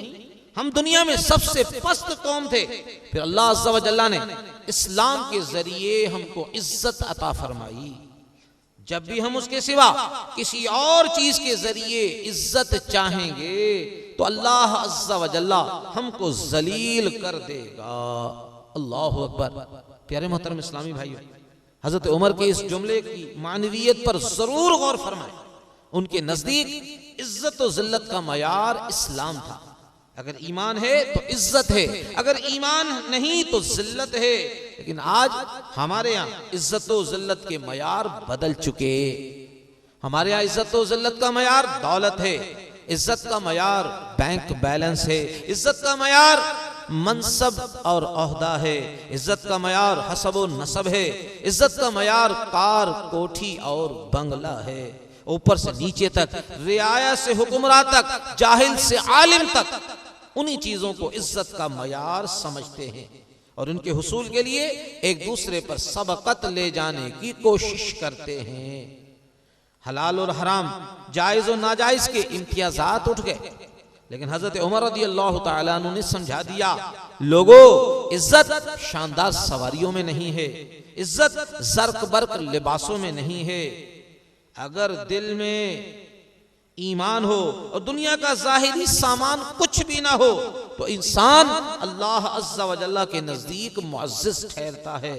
हम दुनिया में सबसे पस्त कौम थे, फिर अल्लाह अज़्ज़ा व जल्ला ने इस्लाम के जरिए हमको इज्जत अता फरमाई। जब भी हम उसके सिवा किसी और चीज के जरिए इज्जत चाहेंगे तो अल्लाह अज़्ज़ा व जल्ला हमको जलील कर देगा। अल्लाहु अकबर। प्यारे मोहतरम इस्लामी भाइयों, हजरत उमर के इस जुमले की मानवियत पर जरूर गौर फरमाएं। उनके नजदीक इज्जत और जिल्लत का मयार इस्लाम था। अगर ईमान है तो इज्जत है, अगर ईमान नहीं तो जिल्लत है। लेकिन आज हमारे यहाँ इज्जत और जिल्लत के मयार बदल चुके। हमारे यहाँ इज्जत और जिल्लत का मयार दौलत है, इज्जत का मयार बैंक बैलेंस है, इज्जत का मयार मनसब और ओहदा है, इज्जत का मयार हसब और नसब है, इज्जत का मयार कार कोठी और बंगला है। ऊपर से नीचे तक, रियाया से हुक्मरान तक, जाहिल से आलिम तक, उन्हीं चीजों को इज्जत का मयार समझते हैं और उनके हुसूल के लिए एक दूसरे पर सबकत ले जाने की कोशिश करते हैं। हलाल और हराम, जायज और नाजायज के इम्तियाजात उठ गए। लेकिन हजरत उमर रदियल्लाहु ताला अन्हु ने समझा दिया, लोगों, इज्जत शानदार सवारियों में नहीं है, इज्जत जर्क बर्क लिबासों में नहीं है। अगर दिल में ईमान हो और दुनिया का जाहिरी सामान कुछ भी ना हो तो इंसान अल्लाह अज़्ज़ा व जल्ला के नजदीक मुअज़्ज़ज़ ठहरता है।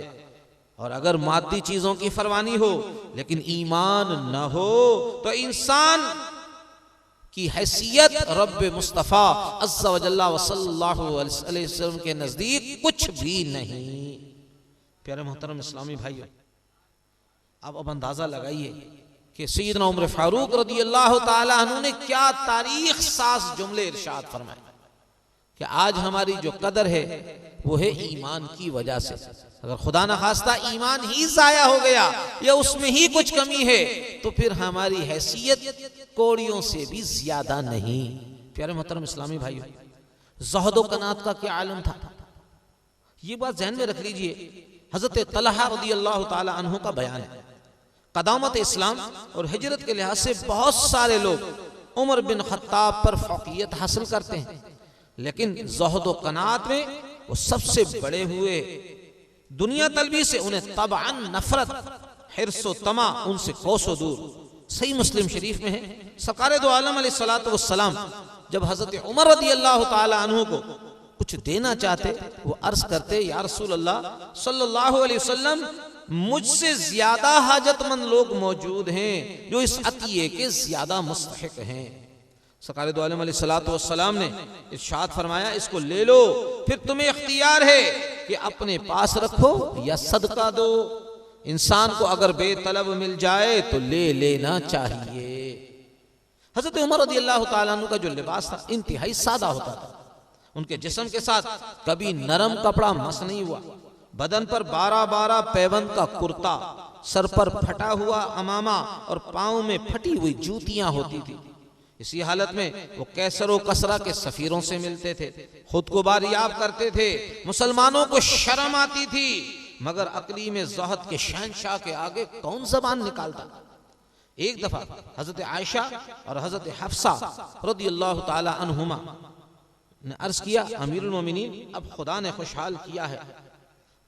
और अगर मादी चीजों की फरमानी हो लेकिन ईमान न हो तो इंसान की हैसियत रब्ब मुस्तफ़ा अज़्ज़ा व जल्ला व सल्लल्लाहु अलैहि वसल्लम के नजदीक कुछ भी नहीं। प्यारे मोहतरम इस्लामी भाइयों, अब अंदाजा लगाइए कि सैयदना उमर फारूक रदियल्लाहु ताला अन्हु ने क्या तारीख साज जुमले इरशाद फरमाए कि आज हमारी जो कदर है वो है ईमान की वजह से। अगर खुदा न खास्ता ईमान ही जाया हो गया या उसमें ही कुछ कमी है तो फिर हमारी हैसियत कोड़ियों से भी ज्यादा नहीं। प्यारे मोहतरम इस्लामी भाइयों, ज़ुहद व कनात का क्या आलम था, ये बात ज़हन में रख लीजिए। हजरत तलहा रदियल्लाहु ताला अन्हु का बयान है, कदामत इस्लाम और हिजरत के लिहाज से बहुत सारे लोग उमर बिन खत्ताब पर फौकियत हासिल करते हैं, लेकिन ज़ुहद व कनात में वो सबसे बड़े हुए। दुनिया तलबी से उन्हें तबअन नफरत, हिर्स व तमा उनसे कोसों दूर। सही मुस्लिम शरीफ में है, सरकार दो आलम अलैहिस्सलातु वस्सलाम जब हजरत उमर रदियल्लाहु ताला अन्हु को कुछ देना चाहते वो अर्ज करते, या रसूल अल्लाह सल्लल्लाहु अलैहि वसल्लम, मुझसे ज्यादा हाजतमंद लोग मौजूद हैं जो इस अतिये के ज्यादा मुस्तहिक हैं। सरकार दो आलम अलैहिस्सलातु वस्सलाम ने इरशाद फरमाया, इसको ले लो, फिर तुम्हें इख्तियार है कि अपने पास रखो या सदका दो। इंसान को अगर बेतलब मिल जाए तो ले लेना चाहिए। हजरत उमर रदियल्लाहु ताला अन्हु का जो लिबास था इंतहाई सादा होता था। उनके जिस्म के साथ कभी नरम कपड़ा मस नहीं हुआ। बदन पर 12-12 पैबंद का कुर्ता, सर पर फटा हुआ अमामा और पांव में फटी हुई जूतियां होती थी। इसी हालत में वो कैसर व कसरा के सफीरों से मिलते थे, खुद को बारियाब करते थे। मुसलमानों को शर्म आती थी, मगर अकली में ज़ुहद के शहंशाह के आगे कौन ज़बान निकालता। एक दफा हजरत आयशा और हजरत हफ्सा रदियल्लाहु ताला अन्हुमा ने अर्ज किया, अमीरुल मोमिनीन, अब खुदा ने खुशहाल किया है,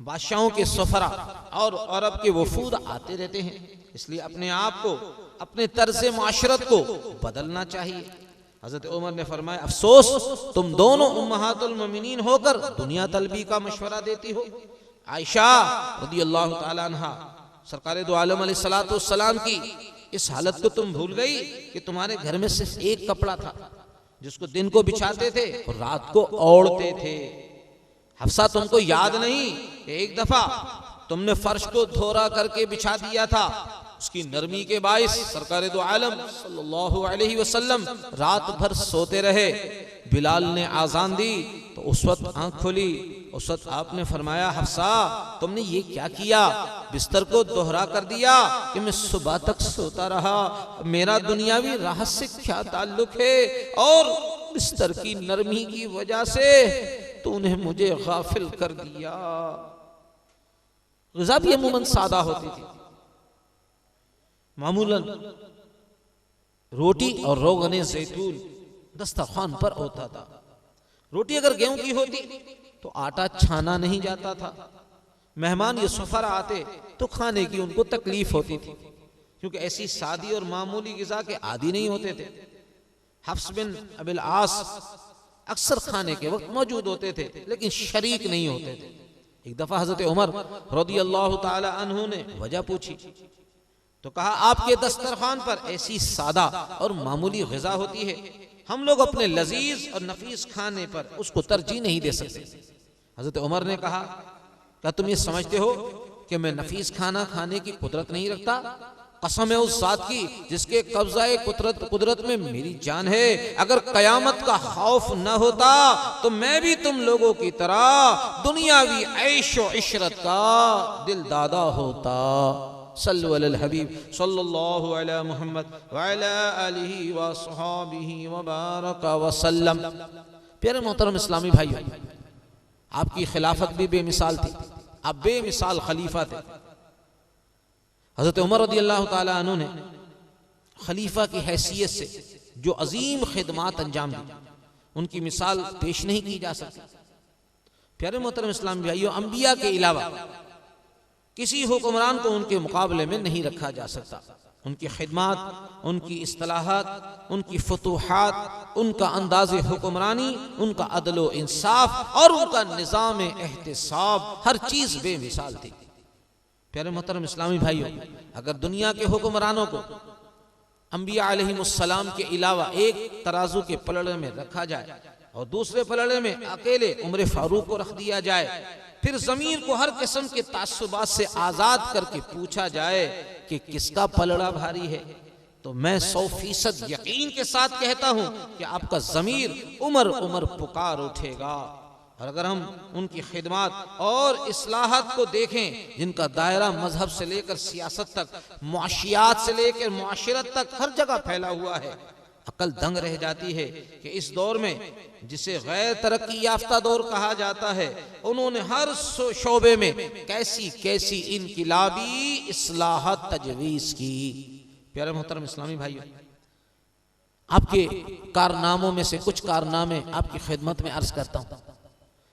बादशाहों के सफरा और अरब के वफूद आते रहते हैं, इसलिए अपने आप को, अपने तर्ज माशरत को बदलना चाहिए। हजरत उमर ने फरमाया, अफसोस तुम दोनों उम्महातुल मोमिनीन होकर दुनिया तलबी का मशवरा देती हो। आयशा रदियल्लाहु ताला अन्हा, सरकार दो आलम अलैहिस्सलातु वस्सलाम की इस हालत को तुम भूल गई कि तुम्हारे घर में सिर्फ एक कपड़ा था जिसको दिन को बिछाते थे और रात को ओढ़ते थे। हफ्सा, तुमको याद नहीं एक दफा तुमने फर्श को धोरा करके बिछा दिया था, उसकी नरमी के बाइस सरकार दो आलम सल्लल्लाहु अलैहि वसल्लम रात भर सोते रहे। बिलाल ने आजान दी तो उस वक्त आंख खोली, उस वक्त आपने फरमाया, हफ्सा तुमने ये क्या किया, बिस्तर को दोहरा कर दिया कि मैं सुबह तक सोता रहा, मेरा दुनियावी राहत से क्या ताल्लुक है, और बिस्तर की नरमी की वजह से तूने मुझे गाफिल कर दिया। ग़िज़ा भी अमूमन सादा होती थी, मामूलन रोटी और रोगने ज़ैतून दस्तरखान पर होता था। रोटी अगर गेहूं की होती तो आटा छाना नहीं जाता था। मेहमान ये सफर आते तो खाने की उनको तकलीफ होती थी, क्योंकि ऐसी सादी और मामूली ग़िज़ा के आदी नहीं होते थे। हफ्स बिन अबिल आस अक्सर खाने के वक्त मौजूद होते थे लेकिन शरीक नहीं होते थे। एक दफा हजरत उमर रदियल्लाहु ताला अन्हु ने वजह पूछी, तो कहा आपके दस्तरखान पर ऐसी सादा और मामूली ग़िज़ा होती है, हम लोग अपने लजीज और नफीस खाने पर उसको तरजीह नहीं दे सकते। हज़रत उमर ने कहा क्या तुम ये समझते हो कि मैं नफीस खाना खाने की कुदरत नहीं रखता? कसम है उस ज़ात की जिसके कब्ज़ाए कुदरत में मेरी जान है, अगर कयामत का खौफ न होता तो मैं भी तुम लोगों की तरह दुनियावी ऐशो इशरत का दिल दादा होता। सल्लु अलल हबीब सल्लल्लाहु अलैहि मुहम्मद व अला आलिहि व अस्हाबिहि व बारका व सल्लम। प्यारे मोहतरम इस्लामी भाइयों, आपकी खिलाफत भी बेमिसाल थी, आप बेमिसाल खलीफा थे। हज़रत उमर रज़ियल्लाहु ताला अन्हु ने खलीफा की हैसियत से जो अजीम खिदमात अंजाम दी, उनकी मिसाल पेश नहीं की जा सकती। प्यारे मोहतरम इस्लामी भाइयों, अंबिया के अलावा किसी हुक्मरान को उनके मुकाबले में नहीं रखा जा सकता। उनकी खिदमात, उनकी इस्तिलाहात, उनकी फतूहात, उनका अंदाज़े हुक्मरानी, उनका अदलो इंसाफ और उनका निज़ाम एहतिसाब, हर चीज़ बेमिसाल थी। प्यारे मोहतरम इस्लामी भाइयों, अगर दुनिया के हुक्मरानों को अंबिया अलैहिमुस्सलाम के अलावा एक तराजू के पलड़े में रखा जाए और दूसरे पलड़े में अकेले उमर फारूक को रख दिया जाए, फिर ज़मीर को हर किस्म के तासुबात से आज़ाद करके पूछा जाए कि किसका पलड़ा भारी है, तो मैं 100% यकीन के साथ कहता हूं कि आपका ज़मीर उमर उमर पुकार उठेगा। और अगर हम उनकी खिदमात और इस्लाहात को देखें, जिनका दायरा मजहब से लेकर सियासत तक, मुआशियात से लेकर मुआशरत तक हर जगह फैला हुआ है, अकल दंग रह जाती है कि इस दौर में जिसे गैर तरक्की याफ्ता दौर कहा जाता है, उन्होंने हर शोबे में कैसी कैसी इनकिलाबी इस्लाहत तजवीज़ की। प्यारे मोहतरम इस्लामी भाइयों, आपके कारनामों में से कुछ कारनामे आपकी खिदमत में अर्ज करता हूँ।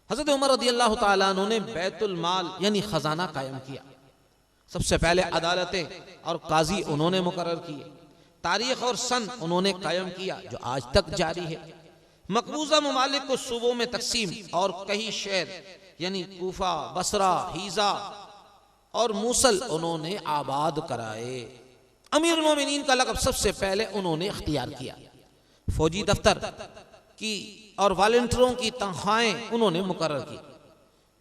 हज़रत उमर रज़ियल्लाहु ताला अन्हु ने बैतुल माल यानी खजाना कायम किया। सबसे पहले अदालतें और काजी उन्होंने मुकर्रर किए, तारीख और सन उन्होंने कायम किया जो आज तक जारी है। मकबूजा ममालिक को सूबों में तकसीम और कई शहर यानी कूफा, बसरा, हीजा और मूसल उन्होंने आबाद कराए। अमीरुल मोमिनीन का लक़ब सबसे पहले उन्होंने इख्तियार किया। फौजी दफ्तर की और वॉलंटियरों की तनख्वाहें उन्होंने मुकर्रर की।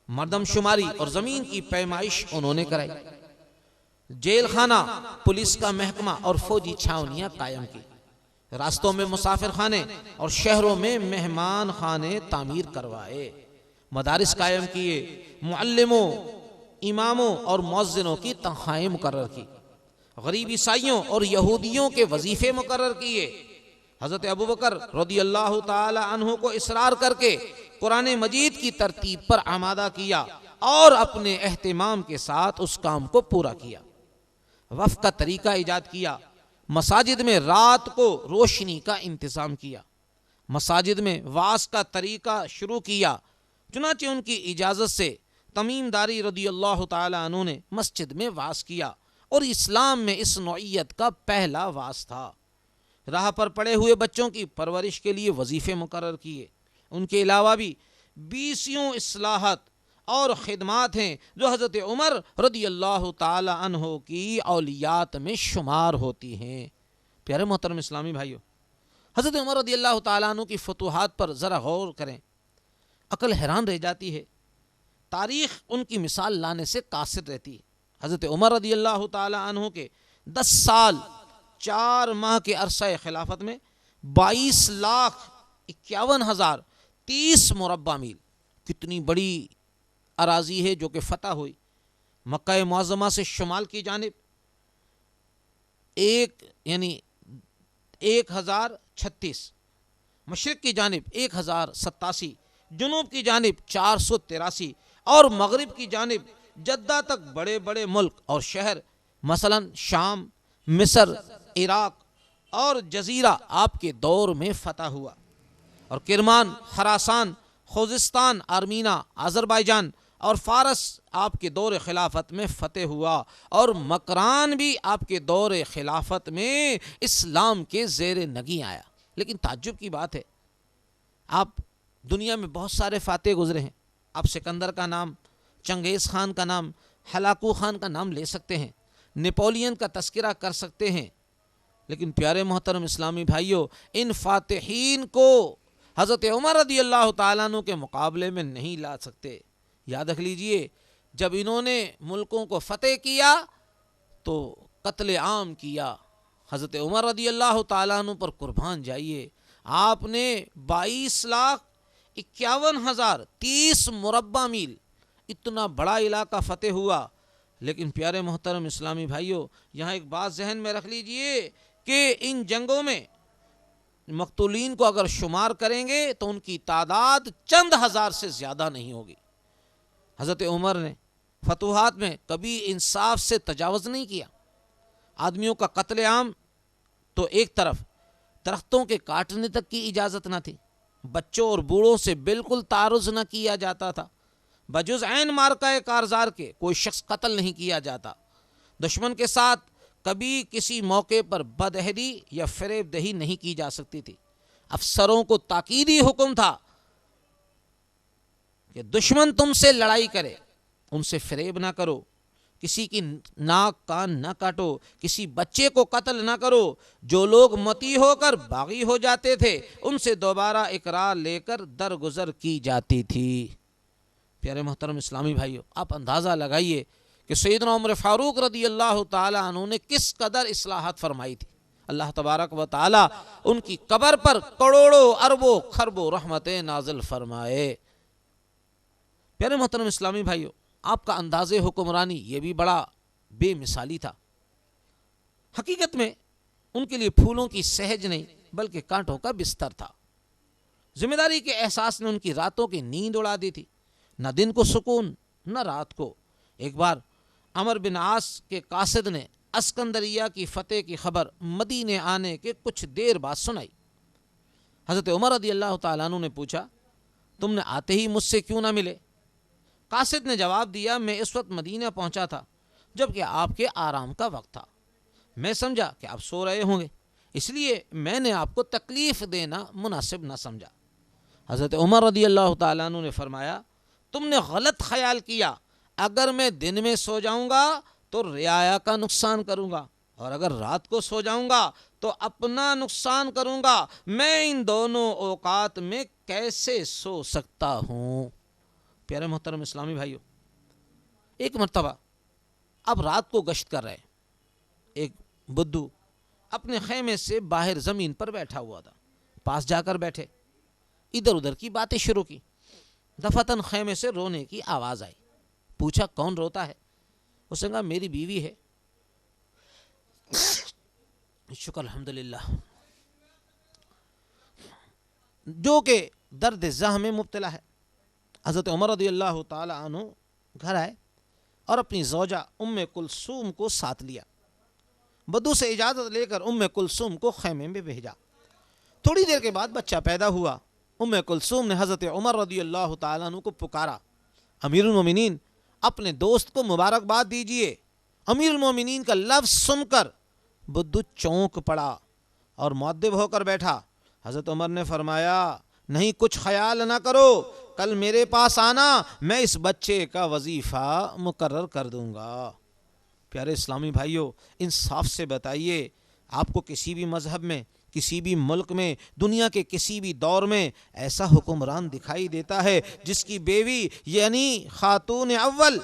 मरदमशुमारी और ज़मीन की पैमाइश उन्होंने कराई। जेल खाना, पुलिस का महकमा और फौजी छावनियाँ कायम की। रास्तों में मुसाफिर खाने और शहरों में मेहमान खाने तामीर करवाए। मदारिस कायम किए। मुअल्लिमों, इमामों और मुअज्जिनों की तनख्वाहें मुकर्रर की। गरीब ईसाइयों और यहूदियों के वजीफे मुकर्रर किए। हज़रत अबू बकर रज़ियल्लाहु ताला अन्हु को इसरार करके कुरान मजीद की तरतीब पर आमादा किया और अपने एहतिमाम के साथ उस काम को पूरा किया। वफ़ का तरीका ईजाद किया। मसाजिद में रात को रोशनी का इंतज़ाम किया। मसाजिद में वास का तरीका शुरू किया। चुनांचे उनकी इजाज़त से तमीमदारी रज़ियल्लाहु ताला अन्हु ने मस्जिद में वास किया और इस्लाम में इस नौइयत का पहला वास था। राह पर पड़े हुए बच्चों की परवरिश के लिए वजीफ़े मुकर्रर किए। उनके अलावा भी 20 इस्लाहत और खिदमात हैं जो हज़रत उमर रज़ियल्लाहु ताला अन्हु की औलियात में शुमार होती हैं। प्यारे मोहतरम इस्लामी भाइयों, हज़रत उमर रज़ियल्लाहु ताला अन्हु की फतूहात पर ज़रा गौर करें, अकल हैरान रह जाती है। तारीख़ उनकी मिसाल लाने से कासिर रहती है। हज़रत उमर रज़ियल्लाहु ताला अन्हु के 10 साल 4 माह के अरसा खिलाफत में 22,51,030 मुरब्बा मील, कितनी बड़ी अराजी है जो कि फ़तह हुई। मक्का मुअज़्ज़मा से शुमाल की जानिब 1036, मशरिक़ की जानिब 1087, जुनूब की जानिब 483 और मगरिब की जानिब जद्दा तक बड़े बड़े मुल्क और शहर मसलन शाम, मिस्र, इराक और जजीरा आपके दौर में फ़तह हुआ। और किरमान, खरासान, खुजिस्तान, आर्मीना, अज़रबैजान और फ़ारस आपके दौर खिलाफत में फ़तह हुआ। और मकरान भी आपके दौर खिलाफत में इस्लाम के ज़ेर नगी आया। लेकिन ताज्जुब की बात है, आप दुनिया में बहुत सारे फ़ातह गुज़रे हैं। आप सिकंदर का नाम, चंगेज़ खान का नाम, हलाकू खान का नाम ले सकते हैं, नेपोलियन का तस्करा कर सकते हैं, लेकिन प्यारे मोहतरम इस्लामी भाइयों, इन फातिहीन को हज़रत उमर रदी अल्लाह ताला अन्हु के मुकाबले में नहीं ला सकते। याद रख लीजिए, जब इन्होंने मुल्कों को फतेह किया तो कत्ले आम किया। हज़रत उमर रदी अल्लाह ताला अन्हु पर कुर्बान जाइए, आपने 22,51,000 30 मुरब्बा मील इतना बड़ा इलाका फतेह हुआ। लेकिन प्यारे मोहतरम इस्लामी भाइयों, यहाँ एक बात जहन में रख लीजिए कि इन जंगों में मकतूलीन को अगर शुमार करेंगे तो उनकी तादाद चंद हज़ार से ज़्यादा नहीं होगी। हज़रत उमर ने फतूहात में कभी इंसाफ से तजावज़ नहीं किया। आदमियों का कत्लेआम तो एक तरफ, दरख्तों के काटने तक की इजाज़त न थी, बच्चों और बूढ़ों से बिल्कुल तारुज़ न किया जाता था। बजुज़ ऐन मार्का कारज़ार के कोई शख्स कत्ल नहीं किया जाता। दुश्मन के साथ कभी किसी मौके पर बदहरी या फरेबदही नहीं की जा सकती थी। अफसरों को ताकीदी हुक्म था कि दुश्मन तुमसे लड़ाई करे, उनसे फरेब ना करो, किसी की नाक कान ना काटो, किसी बच्चे को कत्ल ना करो। जो लोग मती होकर बागी हो जाते थे उनसे दोबारा इकरार लेकर दरगुजर की जाती थी। प्यारे मोहतरम इस्लामी भाइयों, आप अंदाज़ा लगाइए कि सैयदना उमर फ़ारूक रदी अल्लाह ताला अन्हु ने किस कदर इस्लाहत फरमाई थी। अल्लाह तबारक व ताला उनकी कब्र पर करोड़ों अरबों खरबों रहमतें नाजिल फरमाए। प्यारे मोहतरम इस्लामी भाइयों, आपका अंदाज़े हुक्मरानी ये भी बड़ा बेमिसाली था। हकीकत में उनके लिए फूलों की सहज नहीं बल्कि कांटों का बिस्तर था। जिम्मेदारी के एहसास ने उनकी रातों की नींद उड़ा दी थी, न दिन को सुकून न रात को। एक बार अमर बिन आस के कासिद ने अस्कंदरिया की फ़तेह की खबर मदीने आने के कुछ देर बाद सुनाई। हज़रत उमर रदी अल्लाह ताला अन्हु ने पूछा, तुमने आते ही मुझसे क्यों ना मिले? कासिद ने जवाब दिया, मैं इस वक्त मदीना पहुंचा था जबकि आपके आराम का वक्त था। मैं समझा कि आप सो रहे होंगे, इसलिए मैंने आपको तकलीफ़ देना मुनासिब न समझा। हज़रत उमर रदी अल्लाह ताला अन्हु ने फरमाया, तुमने गलत ख्याल किया। अगर मैं दिन में सो जाऊंगा तो रियाया का नुकसान करूंगा, और अगर रात को सो जाऊंगा तो अपना नुकसान करूंगा। मैं इन दोनों औकात में कैसे सो सकता हूं? प्यारे मोहतरम इस्लामी भाइयों, एक मर्तबा अब रात को गश्त कर रहे एक बुद्धू अपने खेमे से बाहर ज़मीन पर बैठा हुआ था। पास जाकर बैठे, इधर उधर की बातें शुरू की। दफातन खेमे से रोने की आवाज़ आई। पूछा, कौन रोता है? उसने कहा, मेरी बीवी है। शुक्र अल्हम्दुलिल्लाह, जो कि दर्द ज़ह में मुब्तला है। हज़रत उमर रज़ी अल्लाह ताला अन्हु घर आए और अपनी ज़ौजा उम्मे कुलसूम को साथ लिया। बद्दू से इजाज़त लेकर उम्मे कुलसूम को खैमे में भेजा। थोड़ी देर के बाद बच्चा पैदा हुआ। उम्मे कुलसूम ने हज़रत उमर रज़ी अल्लाह ताला अन्हु को पुकारा, अमीरुल मोमिनीन, अपने दोस्त को मुबारकबाद दीजिए। अमीरुल मोमिनीन का लफ्ज़ सुनकर बुद्धू चौंक पड़ा और मुअद्दिब होकर बैठा। हज़रत उमर ने फरमाया, नहीं, कुछ ख्याल ना करो, कल मेरे पास आना, मैं इस बच्चे का वजीफ़ा मुकर्रर कर दूंगा। प्यारे इस्लामी भाइयों, इंसाफ से बताइए, आपको किसी भी मज़हब में, किसी भी मुल्क में, दुनिया के किसी भी दौर में ऐसा हुक्मरान दिखाई देता है जिसकी बेवी यानी खातून अव्वल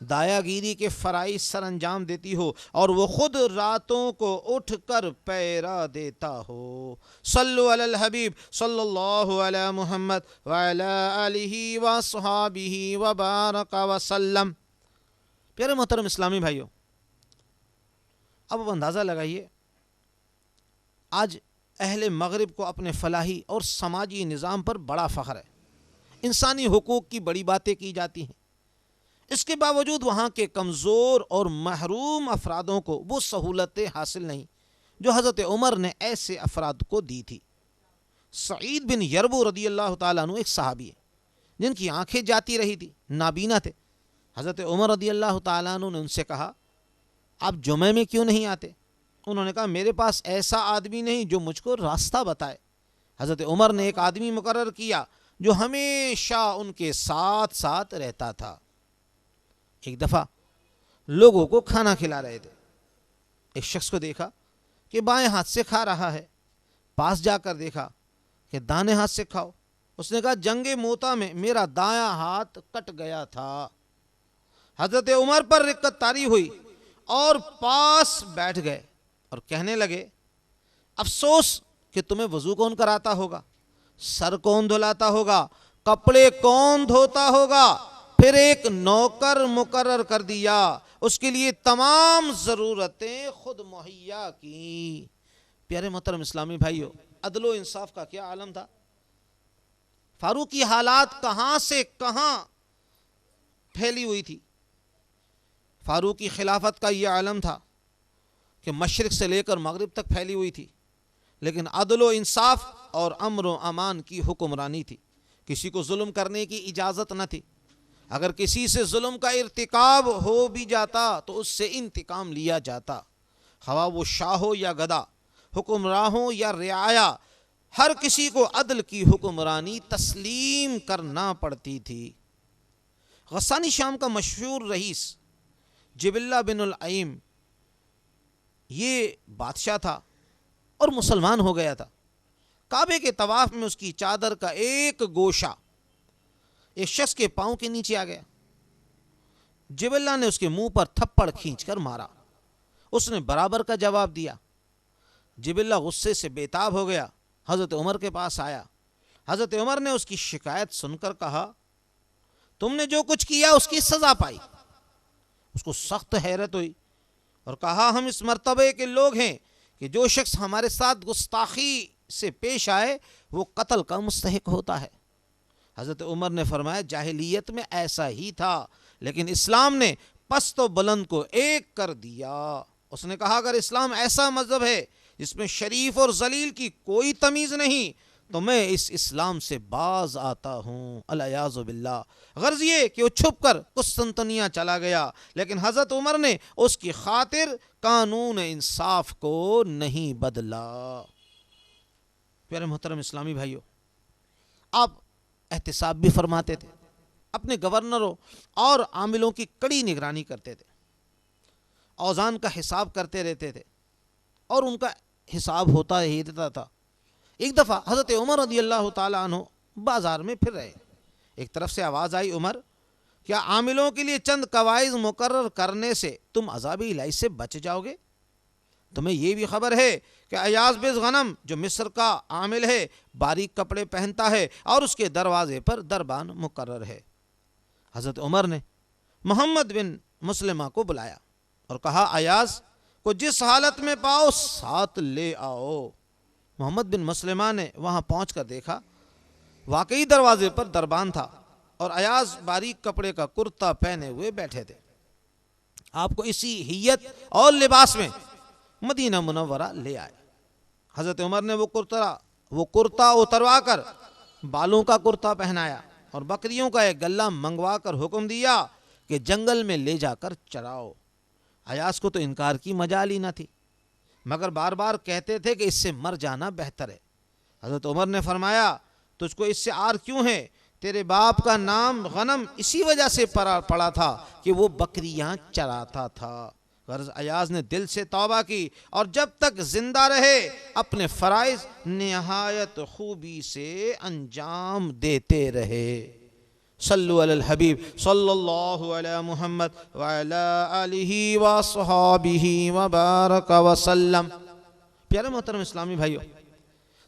दायागिरी के फ़राइज़ सर अंजाम देती हो और वो ख़ुद रातों को उठकर पैरा देता हो? सल्लु अलल हबीब सल्लल्लाहु अलैहि मुहम्मद व अला आलिहि व अस्हाबिहि व बारक व सल्लम। प्यारे मोहतरम इस्लामी भाइयों, अब अंदाज़ा लगाइए, आज अहले मगरिब को अपने फलाही और समाजी निज़ाम पर बड़ा फ़ख्र है। इंसानी हुकूक़ की बड़ी बातें की जाती हैं, इसके बावजूद वहाँ के कमज़ोर और महरूम अफरादों को वो सहूलतें हासिल नहीं जो हज़रत उमर ने ऐसे अफराद को दी थी। सईद बिन यरबू रदी अल्लाह ताला अन्हु एक सहाबी है जिनकी आंखें जाती रही थी, नाबीना थे। हज़रत उमर रदी अल्लाह ताला अन्हु ने उनसे कहा, आप जुमे में क्यों नहीं आते? उन्होंने कहा, मेरे पास ऐसा आदमी नहीं जो मुझको रास्ता बताए। हज़रत उमर ने एक आदमी मुकर्रर किया जो हमेशा उनके साथ साथ रहता था। एक दफ़ा लोगों को खाना खिला रहे थे। एक शख्स को देखा कि बाएं हाथ से खा रहा है, पास जाकर देखा कि दाने हाथ से खाओ। उसने कहा जंगे मोता में मेरा दायां हाथ कट गया था। हजरत उमर पर रिक्कत तारी हुई और पास बैठ गए और कहने लगे अफसोस कि तुम्हें वजू कौन कराता होगा, सर कौन धुलाता होगा, कपड़े कौन धोता होगा। फिर एक नौकर मुकर्रर कर दिया, उसके लिए तमाम जरूरतें खुद मुहैया की। प्यारे मोहतरम इस्लामी भाइयों, अदलो इंसाफ का क्या आलम था। फारूक की हालात कहां से कहां फैली हुई थी। फारूक की खिलाफत का यह आलम था कि मशरिक से लेकर मगरिब तक फैली हुई थी, लेकिन अदलो इंसाफ और अमर व अमान की हुक्मरानी थी। किसी को जुल्म करने की इजाज़त न थी। अगर किसी से जुल्म का इर्तिकाब हो भी जाता तो उससे इंतकाम लिया जाता, खवा वो शाह हो या गदा, हुक्मरान हो या रियाया, हर किसी को अदल की हुक्मरानी तस्लीम करना पड़ती थी। गस्सानी शाम का मशहूर रईस जिबिल्ला बिन उल अईम ये बादशाह था और मुसलमान हो गया था। काबे के तवाफ में उसकी चादर का एक गोशा एक शख्स के पांव के नीचे आ गया। जिबिल्ला ने उसके मुंह पर थप्पड़ खींचकर मारा। उसने बराबर का जवाब दिया। जिबिल्ला गुस्से से बेताब हो गया, हजरत उमर के पास आया। हजरत उमर ने उसकी शिकायत सुनकर कहा तुमने जो कुछ किया उसकी सजा पाई। उसको सख्त हैरत हुई और कहा हम इस मर्तबे के लोग हैं कि जो शख्स हमारे साथ गुस्ताखी से पेश आए वो कत्ल का मुस्तहिक होता है। हजरत उमर ने फरमाया जाहिलियत में ऐसा ही था, लेकिन इस्लाम ने पस्त व बुलंद को एक कर दिया। उसने कहा अगर इस्लाम ऐसा मजहब है जिसमें शरीफ और जलील की कोई तमीज़ नहीं तो मैं इस इस्लाम से बाज आता हूँ। अलियाज़ु बिल्लाह। गर्ज ये कि वो छुप कर कुस्तंतनिया चला गया, लेकिन हज़रत उमर ने उसकी खातिर कानून इंसाफ को नहीं बदला। प्यारे मोहतरम इस्लामी भाइयों, आप एहतिसाब भी फरमाते थे, अपने गवर्नरों और आमिलों की कड़ी निगरानी करते थे, औज़ान का हिसाब करते रहते थे और उनका हिसाब होता ही रहता था। एक दफ़ा हज़रत उमर रज़ी अल्लाह ताला अन्हु बाज़ार में फिर रहे। एक तरफ से आवाज़ आई उमर क्या आमिलों के लिए चंद कवाइद मुकर्रर करने से तुम अज़ाब इलाही से बच जाओगे। तुम्हें यह भी खबर है कि अयाज़ बिन गनम जो मिस्र का आमिल है बारीक कपड़े पहनता है और उसके दरवाजे पर दरबान मुकर्रर है। हज़रत उमर ने मोहम्मद बिन मुस्लिमा को बुलाया और कहा अयाज़ को जिस हालत में पाओ साथ ले आओ। मोहम्मद बिन मुस्लिमा ने वहाँ पहुँच कर देखा, वाकई दरवाजे पर दरबान था और अयाज़ बारीक कपड़े का कुर्ता पहने हुए बैठे थे। आपको इसी हियत और लिबास में मदीना मुनव्वरा ले आए। हज़रत उमर ने वो कुर्ता उतरवा कर बालों का कुर्ता पहनाया और बकरियों का एक गल्ला मंगवा कर हुक्म दिया कि जंगल में ले जाकर चराओ। अयाज़ को तो इनकार की मजाल ही न थी, मगर बार बार कहते थे कि इससे मर जाना बेहतर है। हज़रत उमर ने फरमाया तुझको इससे आर क्यों है, तेरे बाप का नाम गनम इसी वजह से पड़ा था कि वो बकरियां चराता था। गर्ज अयाज़ ने दिल से तौबा की और जब तक जिंदा रहे अपने फ़राइज़ निहायत खूबी से अंजाम देते रहे। सल्लु अलल हबीब सल्लल्लाहु अलैहि मुहम्मद व अला आलिहि व अस्हाबिहि व बारक व सल्लम। प्यारे मोहतरम इस्लामी भाइयों,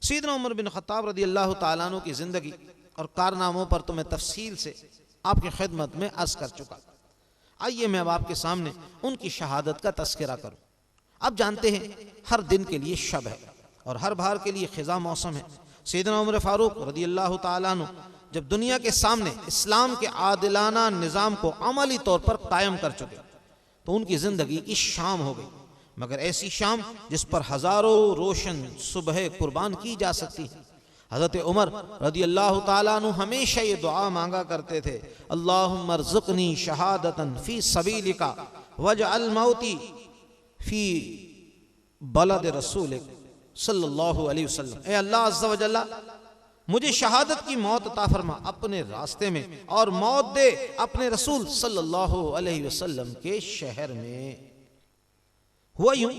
सैयदना उमर बिन खत्ताब रज़ी अल्लाह तआला अन्हु की ज़िंदगी और कारनामों पर तो मैं तफसील से आपकी खिदमत में अर्ज़ कर चुका। आइए मैं अब आपके सामने उनकी शहादत का तस्करा करूँ। आप जानते हैं हर दिन के लिए शब है और हर बार के लिए ख़िज़ा मौसम है। सैयदना उमर फ़ारूक रज़ी अल्लाह तआला अन्हु जब दुनिया के सामने इस्लाम के आदिलाना निज़ाम को अमली तौर पर कायम कर चुके तो उनकी ज़िंदगी की शाम हो गई, मगर ऐसी शाम जिस पर हज़ारों रोशन सुबह कुर्बान की जा सकती है। हज़रत उमर रज़ी अल्लाह ताला अन्हु हमेशा ये दुआ मांगा करते थे, अल्लाहुम्मा अर्ज़ुक़नी शहादतन फ़ी सबीलिका वजअल मौती फ़ी बलद रसूलिक सल्लल्लाहु अलैहि वसल्लम। ए अल्लाह अज़्ज़ा व जल्ला मुझे शहादत की मौत अता फरमा अपने रास्ते में और मौत दे अपने रसूल सल्लल्लाहु अलैहि वसल्लम के शहर में। हुआ यूं,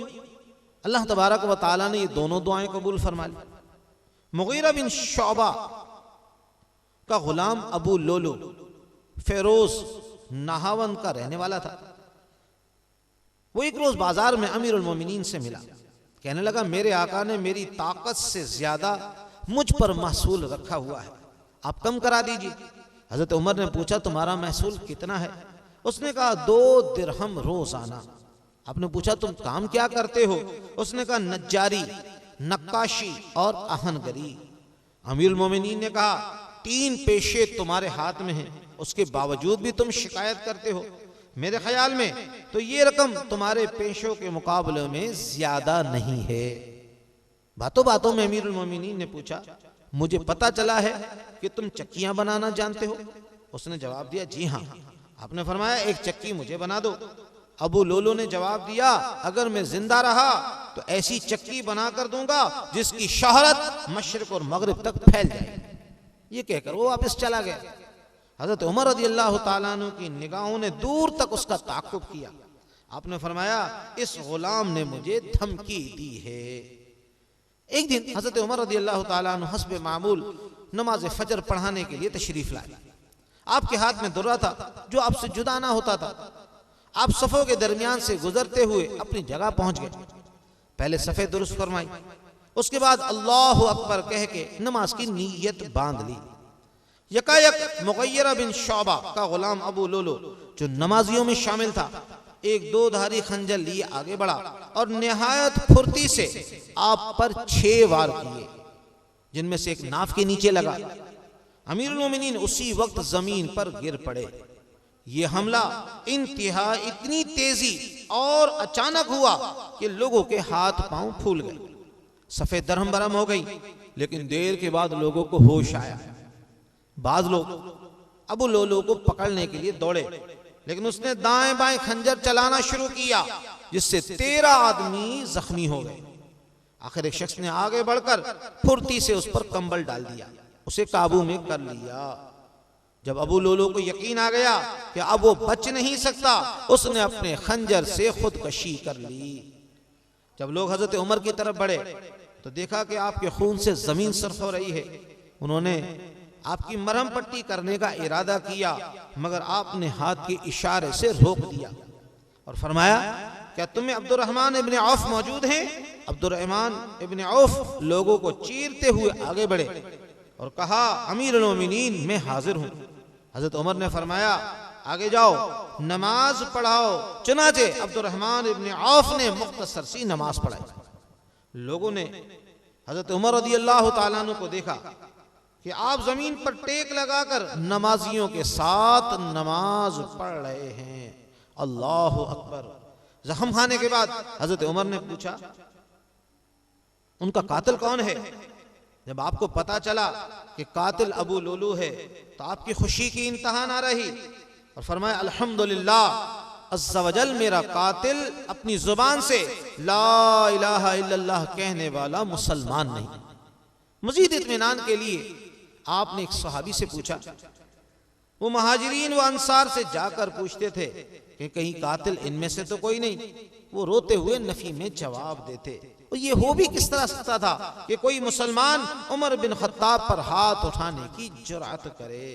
अल्लाह तबारक व तआला ने ये दोनों दुआएं कबूल फरमा ली। मुगीरा बिन शौबा का गुलाम अबू लोलो फेरोज नहावन का रहने वाला था। वो एक रोज बाजार में अमीरुल मोमिनीन से मिला। कहने लगा, मेरे आका ने मेरी ताकत से ज्यादा मुझ पर महसूल रखा हुआ है, आप कम करा दीजिए। हजरत उमर ने पूछा, तुम्हारा महसूल कितना है? उसने कहा, 2 दिरहम रोजाना। आपने पूछा, तुम काम क्या करते हो? उसने कहा, नज्जारी, नक्काशी और आहनगरी। अमीरुल मोमिनीन ने कहा, 3 पेशे तुम्हारे हाथ में हैं, उसके बावजूद भी तुम शिकायत करते हो। मेरे ख्याल में तो ये रकम तुम्हारे पेशों के मुकाबले में ज्यादा नहीं है। बातों बातों में अमीरुल मोमिनीन ने पूछा, मुझे पता चला है कि तुम चक्कियां बनाना जानते हो। उसने जवाब दिया, जी हाँ। आपने फरमाया, एक चक्की मुझे बना दो। अबू लोलो ने जवाब दिया, अगर मैं जिंदा रहा तो ऐसी चक्की बना कर दूंगा जिसकी शोहरत मशरिक और मगरिब तक फैल जाए। ये कहकर वो वापस चला गया। हजरत उमर रज़ियल्लाहु ताला अन्हु की निगाहों ने दूर तक उसका ताक़ुब किया। आपने फरमाया, इस गुलाम ने मुझे धमकी दी है। एक दिन हजरत उमर रज़ियल्लाहु ताला अन्हु हस्बे मामूल नमाज फजर पढ़ाने के लिए तशरीफ लाए। आपके हाथ में दुर्रा था जो आपसे जुदा ना होता था। आप सफ़ों के दरमियान से गुजरते हुए अपनी जगह पहुंच गए। पहले सफ़े दुरुस्त फरमाई, उसके बाद अल्लाहु अकबर कह के नमाज की नीयत बांध ली। यकायक मुगीरा बिन शौबा का गुलाम अबू लोलो जो नमाजियों में शामिल था, एक 2 धारी खंजर लिए आगे बढ़ा और निहायत फुर्ती से आप पर 6 वार किए, जिनमें से एक नाफ के नीचे लगा। अमीरुल मोमिनीन उसी वक्त जमीन पर गिर पड़े। ये हमला इंतहा इतनी तेजी और अचानक हुआ कि लोगों के हाथ पांव फूल गए, सफेद दरहम बरम हो गई। लेकिन देर के बाद लोगों को होश आया। बाज लोग अबू लोलो को पकड़ने के लिए दौड़े, लेकिन उसने दाएं बाएं खंजर चलाना शुरू किया, जिससे 13 आदमी जख्मी हो गए। आखिर एक शख्स ने आगे बढ़कर फुर्ती से उस पर कंबल डाल दिया, उसे काबू में कर लिया। जब अबू लोलो को यकीन आ गया कि अब वो बच नहीं सकता, उसने अपने खंजर से खुदकशी कर ली। जब लोग हजरत उमर की तरफ बढ़े तो देखा कि आपके खून से जमीन सर्फ हो रही है। उन्होंने आपकी मरहम पट्टी करने का इरादा किया, मगर आपने हाथ के इशारे से रोक दिया और फरमाया, क्या तुम्हें अब्दुर्रहमान इब्ने औफ मौजूद हैं? अब्दुर्रहमान इब्ने औफ लोगों को चीरते हुए आगे बढ़े और कहा, अमीरुल मोमिनीन, मैं हाजिर हूं। हजरत उमर ने फरमाया, आगे जाओ, नमाज पढ़ाओ। चुनाचे अब्दुर्रहमान इब्ने औफ ने मुख्तसर सी नमाज पढ़ाई। लोगों ने हजरत उमर रज़ियल्लाहु ताला अन्हु को देखा कि आप जमीन पर टेक लगाकर नमाजियों के साथ नमाज पढ़ रहे हैं। अल्लाहु अकबर। जख्म खाने के बाद हजरत उमर ने पूछा, उनका कातिल कौन है? जब आपको पता चला कि कातिल अबू लोलो है तो आपकी खुशी की इंतहा ना रही और फरमाया, अल्हम्दुलिल्लाह अज़्ज़ा वजल, मेरा कातिल अपनी जुबान से ला इलाहा इल्लल्लाह कहने वाला मुसलमान नहीं। मजीद इत्मीनान के लिए आपने एक सहाबी से पूछा। वो महाजिरीन व अंसार से जाकर पूछते थे कि कहीं कातिल इनमें से तो कोई नहीं। वो रोते हुए नफी में जवाब देते। और ये हो भी किस तरह सकता था कि कोई मुसलमान उमर बिन खत्ताब पर हाथ उठाने की जुर्अत करे।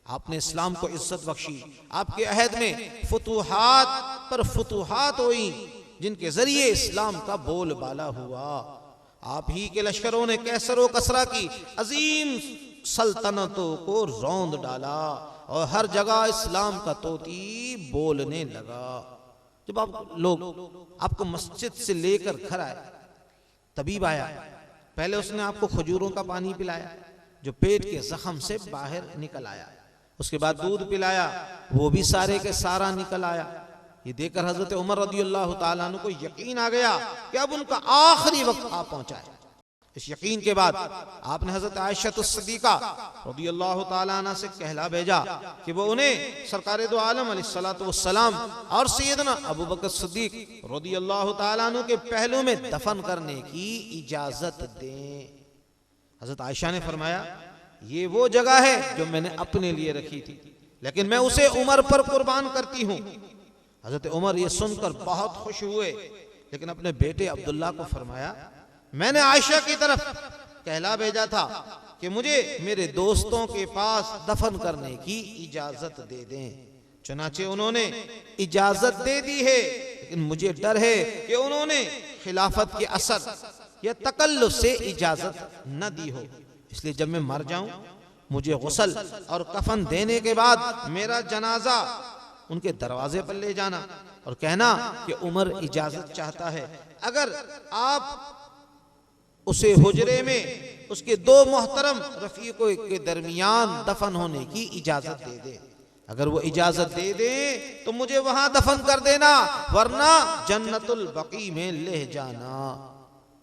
आपने इस्लाम को इज्जत बख्शी। आपके अहद में फुतूहात पर फुतूहात हुई, जिनके जरिए इस्लाम का बोलबाला हुआ। आप ही के लश्करों ने कैसर व कसरा की अजीम सल्तनतों को रौंद डाला और हर जगह इस्लाम का तोती बोलने लगा। जब आप लोग आपको मस्जिद से लेकर घर आए, तबीब आया। पहले उसने आपको खजूरों का पानी पिलाया जो पेट के जख्म से बाहर निकल आया। उसके बाद दूध पिलाया, वो भी सारे के सारा निकल आया। ये देखकर हजरत उमर रज़ियल्लाहु ताला अन्हु को यकीन आ गया कि अब उनका आखिरी वक्त आ पहुंचा है। इस यकीन के बाद आपने हजरत आयशा सिद्दीका रज़ियल्लाहु ताला अन्हा से कहला भेजा कि वो उन्हें सरकार दो आलम अलैहिस्सलातु वस्सलाम और सैयदना अबू बकर सिद्दीक रज़ियल्लाहु ताला अन्हु के पहलू में दफन करने की इजाजत दें। हजरत आयशा ने फरमाया, ये वो जगह है जो मैंने अपने लिए रखी थी, लेकिन मैं उसे उमर पर कुर्बान करती हूं। हजरत उमर ये सुनकर बहुत खुश हुए लेकिन अपने बेटे अब्दुल्ला को फरमाया, मैंने आयशा की तरफ कहला भेजा था कि मुझे मेरे दोस्तों के पास दफन करने की इजाजत दे दें। चुनाचे उन्होंने इजाजत दे दी है, लेकिन मुझे डर है कि उन्होंने खिलाफत के असर या तकल्लुफ से इजाजत न दी हो, इसलिए जब मैं मर जाऊं मुझे गुस्ल और कफन देने के बाद मेरा जनाजा उनके दरवाजे पर ले जाना और कहना कि उमर इजाजत चाहता है, अगर आप उसे हुजरे में उसके दो मोहतरम रफीकों के दरमियान दफन होने की इजाजत दे दे। अगर वो इजाजत दे दे तो मुझे वहां दफन कर देना, वरना जन्नतुल बकी में ले जाना।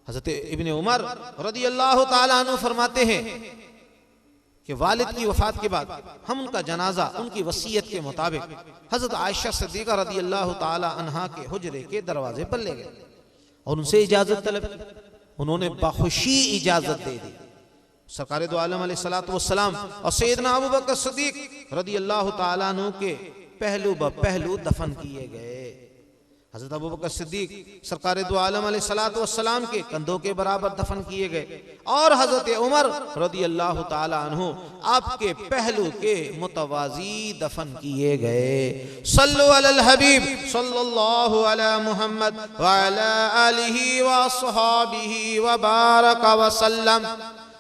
हज़रत इब्ने उमर रदियल्लाहु ताला अन्हु फरमाते हैं कि वालिद की वफात के बाद हम उनका जनाजा उनकी वसीयत के मुताबिक हज़रत आयशा सिद्दीक़ा रदियल्लाहु ताला अन्हा के हुजरे के दरवाजे पर ले गए और उनसे इजाजत तलब की। उन्होंने बखुशी इजाजत दे दी। सरकार दो आलम अलैहिस्सलातु वस्सलाम और सैयदना अबू बकर सिद्दीक़ रदियल्लाहु ताला अन्हु के पहलू ब पहलू दफन किए गए। हज़रत अबू बकर सिद्दीक़ सरकार दो आलम अलैहिस्सलातु वस्सलाम के कंधों के बराबर दफन किए गए और हज़रत उमर रदियल्लाहु ताला अन्हु आपके पहलू के मुतवाजी दफन किए गए। सल्लु अलल हबीब सल्लल्लाहु अला मुहम्मद व अला आलिहि व अस्हाबिहि व बारक व सल्लम।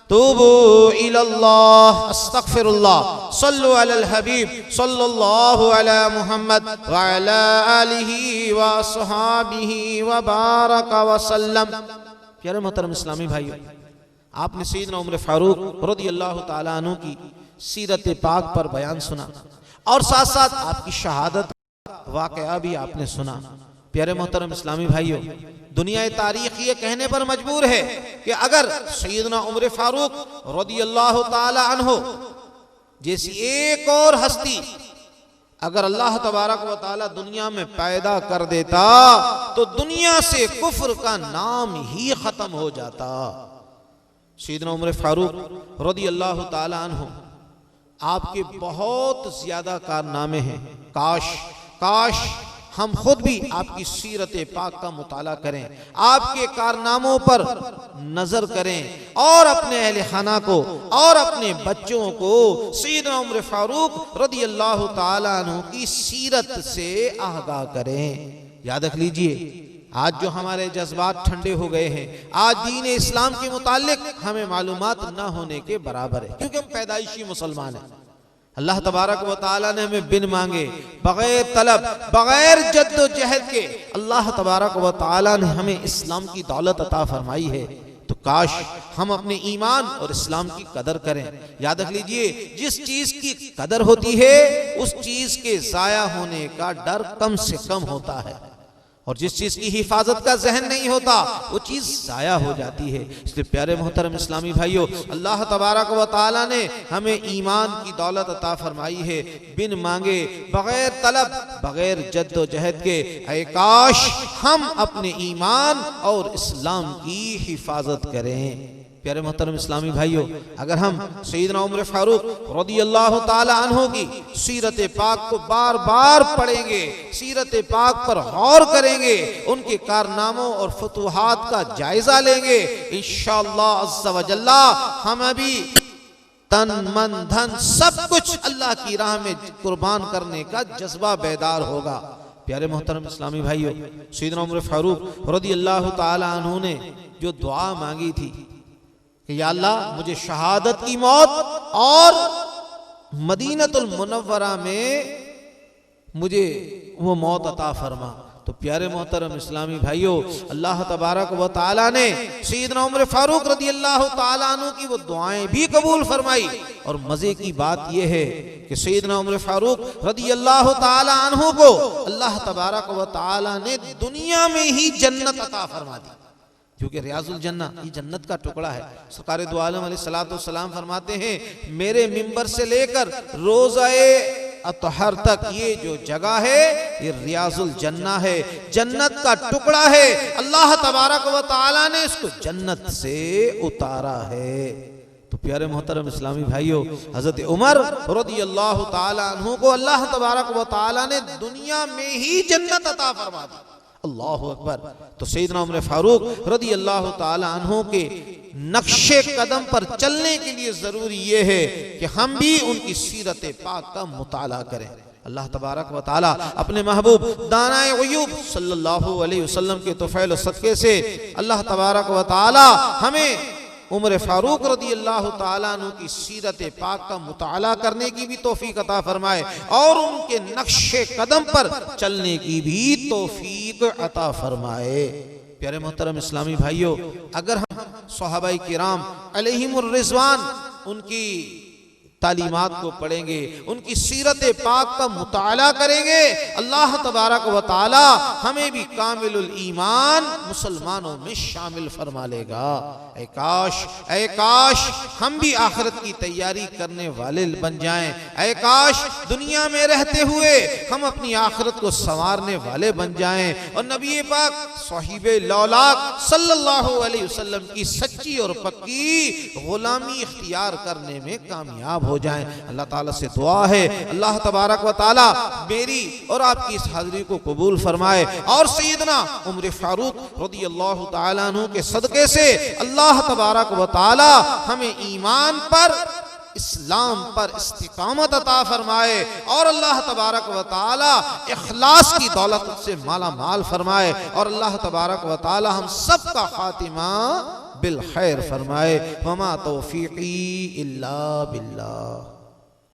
तूबू इलल्लाह अस्तगफिरुल्लाह। सल्लु अलल हबीब सल्लल्लाहु अला मुहम्मद व अला आलिहि व अस्हाबिहि व बारक व सल्लम। प्यारे मोहतरम इस्लामी भाइयों, आपने सैयदना उमर फारूक रदियल्लाहु ताला अन्हु की सीरत पाक पर बयान सुना और साथ साथ आपकी शहादत वाकया भी आपने सुना। प्यारे मोहतरम इस्लामी भाइयों, दुनिया तारीख ये कहने पर मजबूर है कि अगर सैयदना उमर फारूक रदियल्लाहु ताला अन्हु जैसी एक और हस्ती अगर अल्लाह तबारक व ताला दुनिया में पैदा कर देता तो दुनिया से कुफ्र का नाम ही खत्म हो जाता। सैयदना उमर फारूक रदियल्लाहु ताला अन्हु आपके बहुत ज्यादा कारनामे हैं। काश हम खुद भी आपकी सीरत पाक का मुताला करें, आपके कारनामों पर नजर करें और अपने अहले खाना को और अपने बच्चों को सैयदना उमर फारूक रदियल्लाहु ताला अन्हु की सीरत से आगाह करें। याद रख लीजिए, आज जो हमारे जज्बात ठंडे हो गए हैं, आज दीन इस्लाम के मुतालिक हमें मालूमात न होने के बराबर है, क्योंकि हम पैदाइशी मुसलमान हैं। अल्लाह तबारक व ताला ने हमें बिन मांगे, बगैर तलब, बगैर जद्दोजहद के अल्लाह तबारक व ताला ने हमें इस्लाम की दौलत अता फरमाई है। तो काश हम अपने ईमान और इस्लाम की कदर करें। याद रख लीजिए, जिस चीज की कदर होती है उस चीज के जाया होने का डर कम से कम होता है, और जिस चीज की हिफाजत का जहन नहीं होता वो चीज जाया हो जाती है। इसलिए प्यारे मोहतरम इस्लामी भाइयों, अल्लाह तबारक व ताला ने हमें ईमान की दौलत अता फरमाई है बिन मांगे, बगैर तलब, बगैर जद्दोजहद के। ऐ काश हम अपने ईमान और इस्लाम की हिफाजत करें। प्यारे मोहतरम इस्लामी भाइयों, अगर हम सैयदना उमर फारूक रदियल्लाहु ताला अन्हु की सीरत पाक को बार बार पढ़ेंगे, सीरत पाक पर गौर करेंगे, उनके कारनामों और फतूहात का जायजा लेंगे, इंशाअल्लाह अज़्ज़ा व जल्ला हम अभी तन मन धन सब कुछ अल्लाह की राह में कुर्बान करने का जज्बा बेदार होगा। प्यारे मोहतरम इस्लामी भाइयों, सैयदना उमर फारूक रदियल्लाहु ताला अन्हु ने जो दुआ मांगी थी कि या अल्लाह मुझे शहादत की मौत और मदीनतुल मुनव्वरा में मुझे वो मौत अता फरमा। तो प्यारे मोहतरम इस्लामी भाइयों, अल्लाह तबारक व ताला ने सैयदना उमर फारूक रदियल्लाहु ताला अन्हु की वो दुआएं भी कबूल फरमाई। और मजे की बात यह है कि सैयदना उमर फारूक रदियल्लाहु ताला अन्हु को अल्लाह तबारक व ताला ने दुनिया में ही जन्नत अता फरमा दी, क्योंकि रियाजुल जन्ना ये जन्नत का टुकड़ा है। सरकार दो आलम अलैहिस्सलातु वस्सलाम फरमाते हैं, मेरे मिंबर से लेकर रोज़ाए अतहर तक ये जो जगह है ये रियाजुल जन्ना है, जन्नत का टुकड़ा है। अल्लाह तबारक व ताला ने इसको जन्नत से उतारा है। तो प्यारे मोहतरम इस्लामी भाइयों, हजरत उमर रदियल्लाहु ताला अन्हु को अल्लाह तबारक व ताला ने दुनिया में ही जन्नत अता फरमा दी। अल्लाहु अकबर। तो सैयदना उमर फारूक रदी अल्लाह ताला अन्हु के नक्शे कदम पर चलने के लिए जरूरी ये है कि हम भी उनकी सीरत पाक का मुताला करें। अल्लाह तबारक व ताला अपने महबूब दानाए गयूब सल्लल्लाहु अलैहि वसल्लम के तोफैल सदक़े से अल्लाह तबारक व ताला हमें उमर फारूक रदी अल्लाह ताला अन्हु की सीरत पाक का मुताला करने की भी तौफीक अता फरमाए और उनके नक्शे कदम पर चलने की भी तौफीक अता फरमाए। प्यारे मोहतरम इस्लामी भाइयों, अगर हम सहाबाए किराम अलैहिमुर रिज़वान उनकी तालीमात को पढ़ेंगे, उनकी सीरत पाक का मुताला करेंगे, अल्लाह तबारक व ताला हमें भी कामिलुल ईमान मुसलमानों में शामिल फरमा लेगा। ऐ काश हम भी आखिरत की तैयारी करने वाले बन जाएं। ऐ काश दुनिया में रहते हुए हम अपनी आखिरत को संवारने वाले बन जाएं और नबी पाक साहिबे लौलाक सल्लल्लाहु अलैहि वसल्लम की सच्ची और पक्की गुलामी इख्तियार करने में कामयाब हो जाएं। अल्लाह ताला से दुआ है अल्लाह तबारक व ताला मेरी और आपकी इस हाजिरी को कबूल फरमाए और सैयदना उमर फारूक रदी अल्लाह ताला अन्हु के सदक़े से अल्लाह तबारक व ताला हमें ईमान पर इस्लाम पर इस्तिकामत अता फरमाए और अल्लाह तबारक व ताला इखलास की दौलत से माला माल फरमाए और अल्लाह तबारक व ताला हम सब का खातिमा बिल खैर फरमाए। वमा तौफीकी इल्ला बिल्लाह।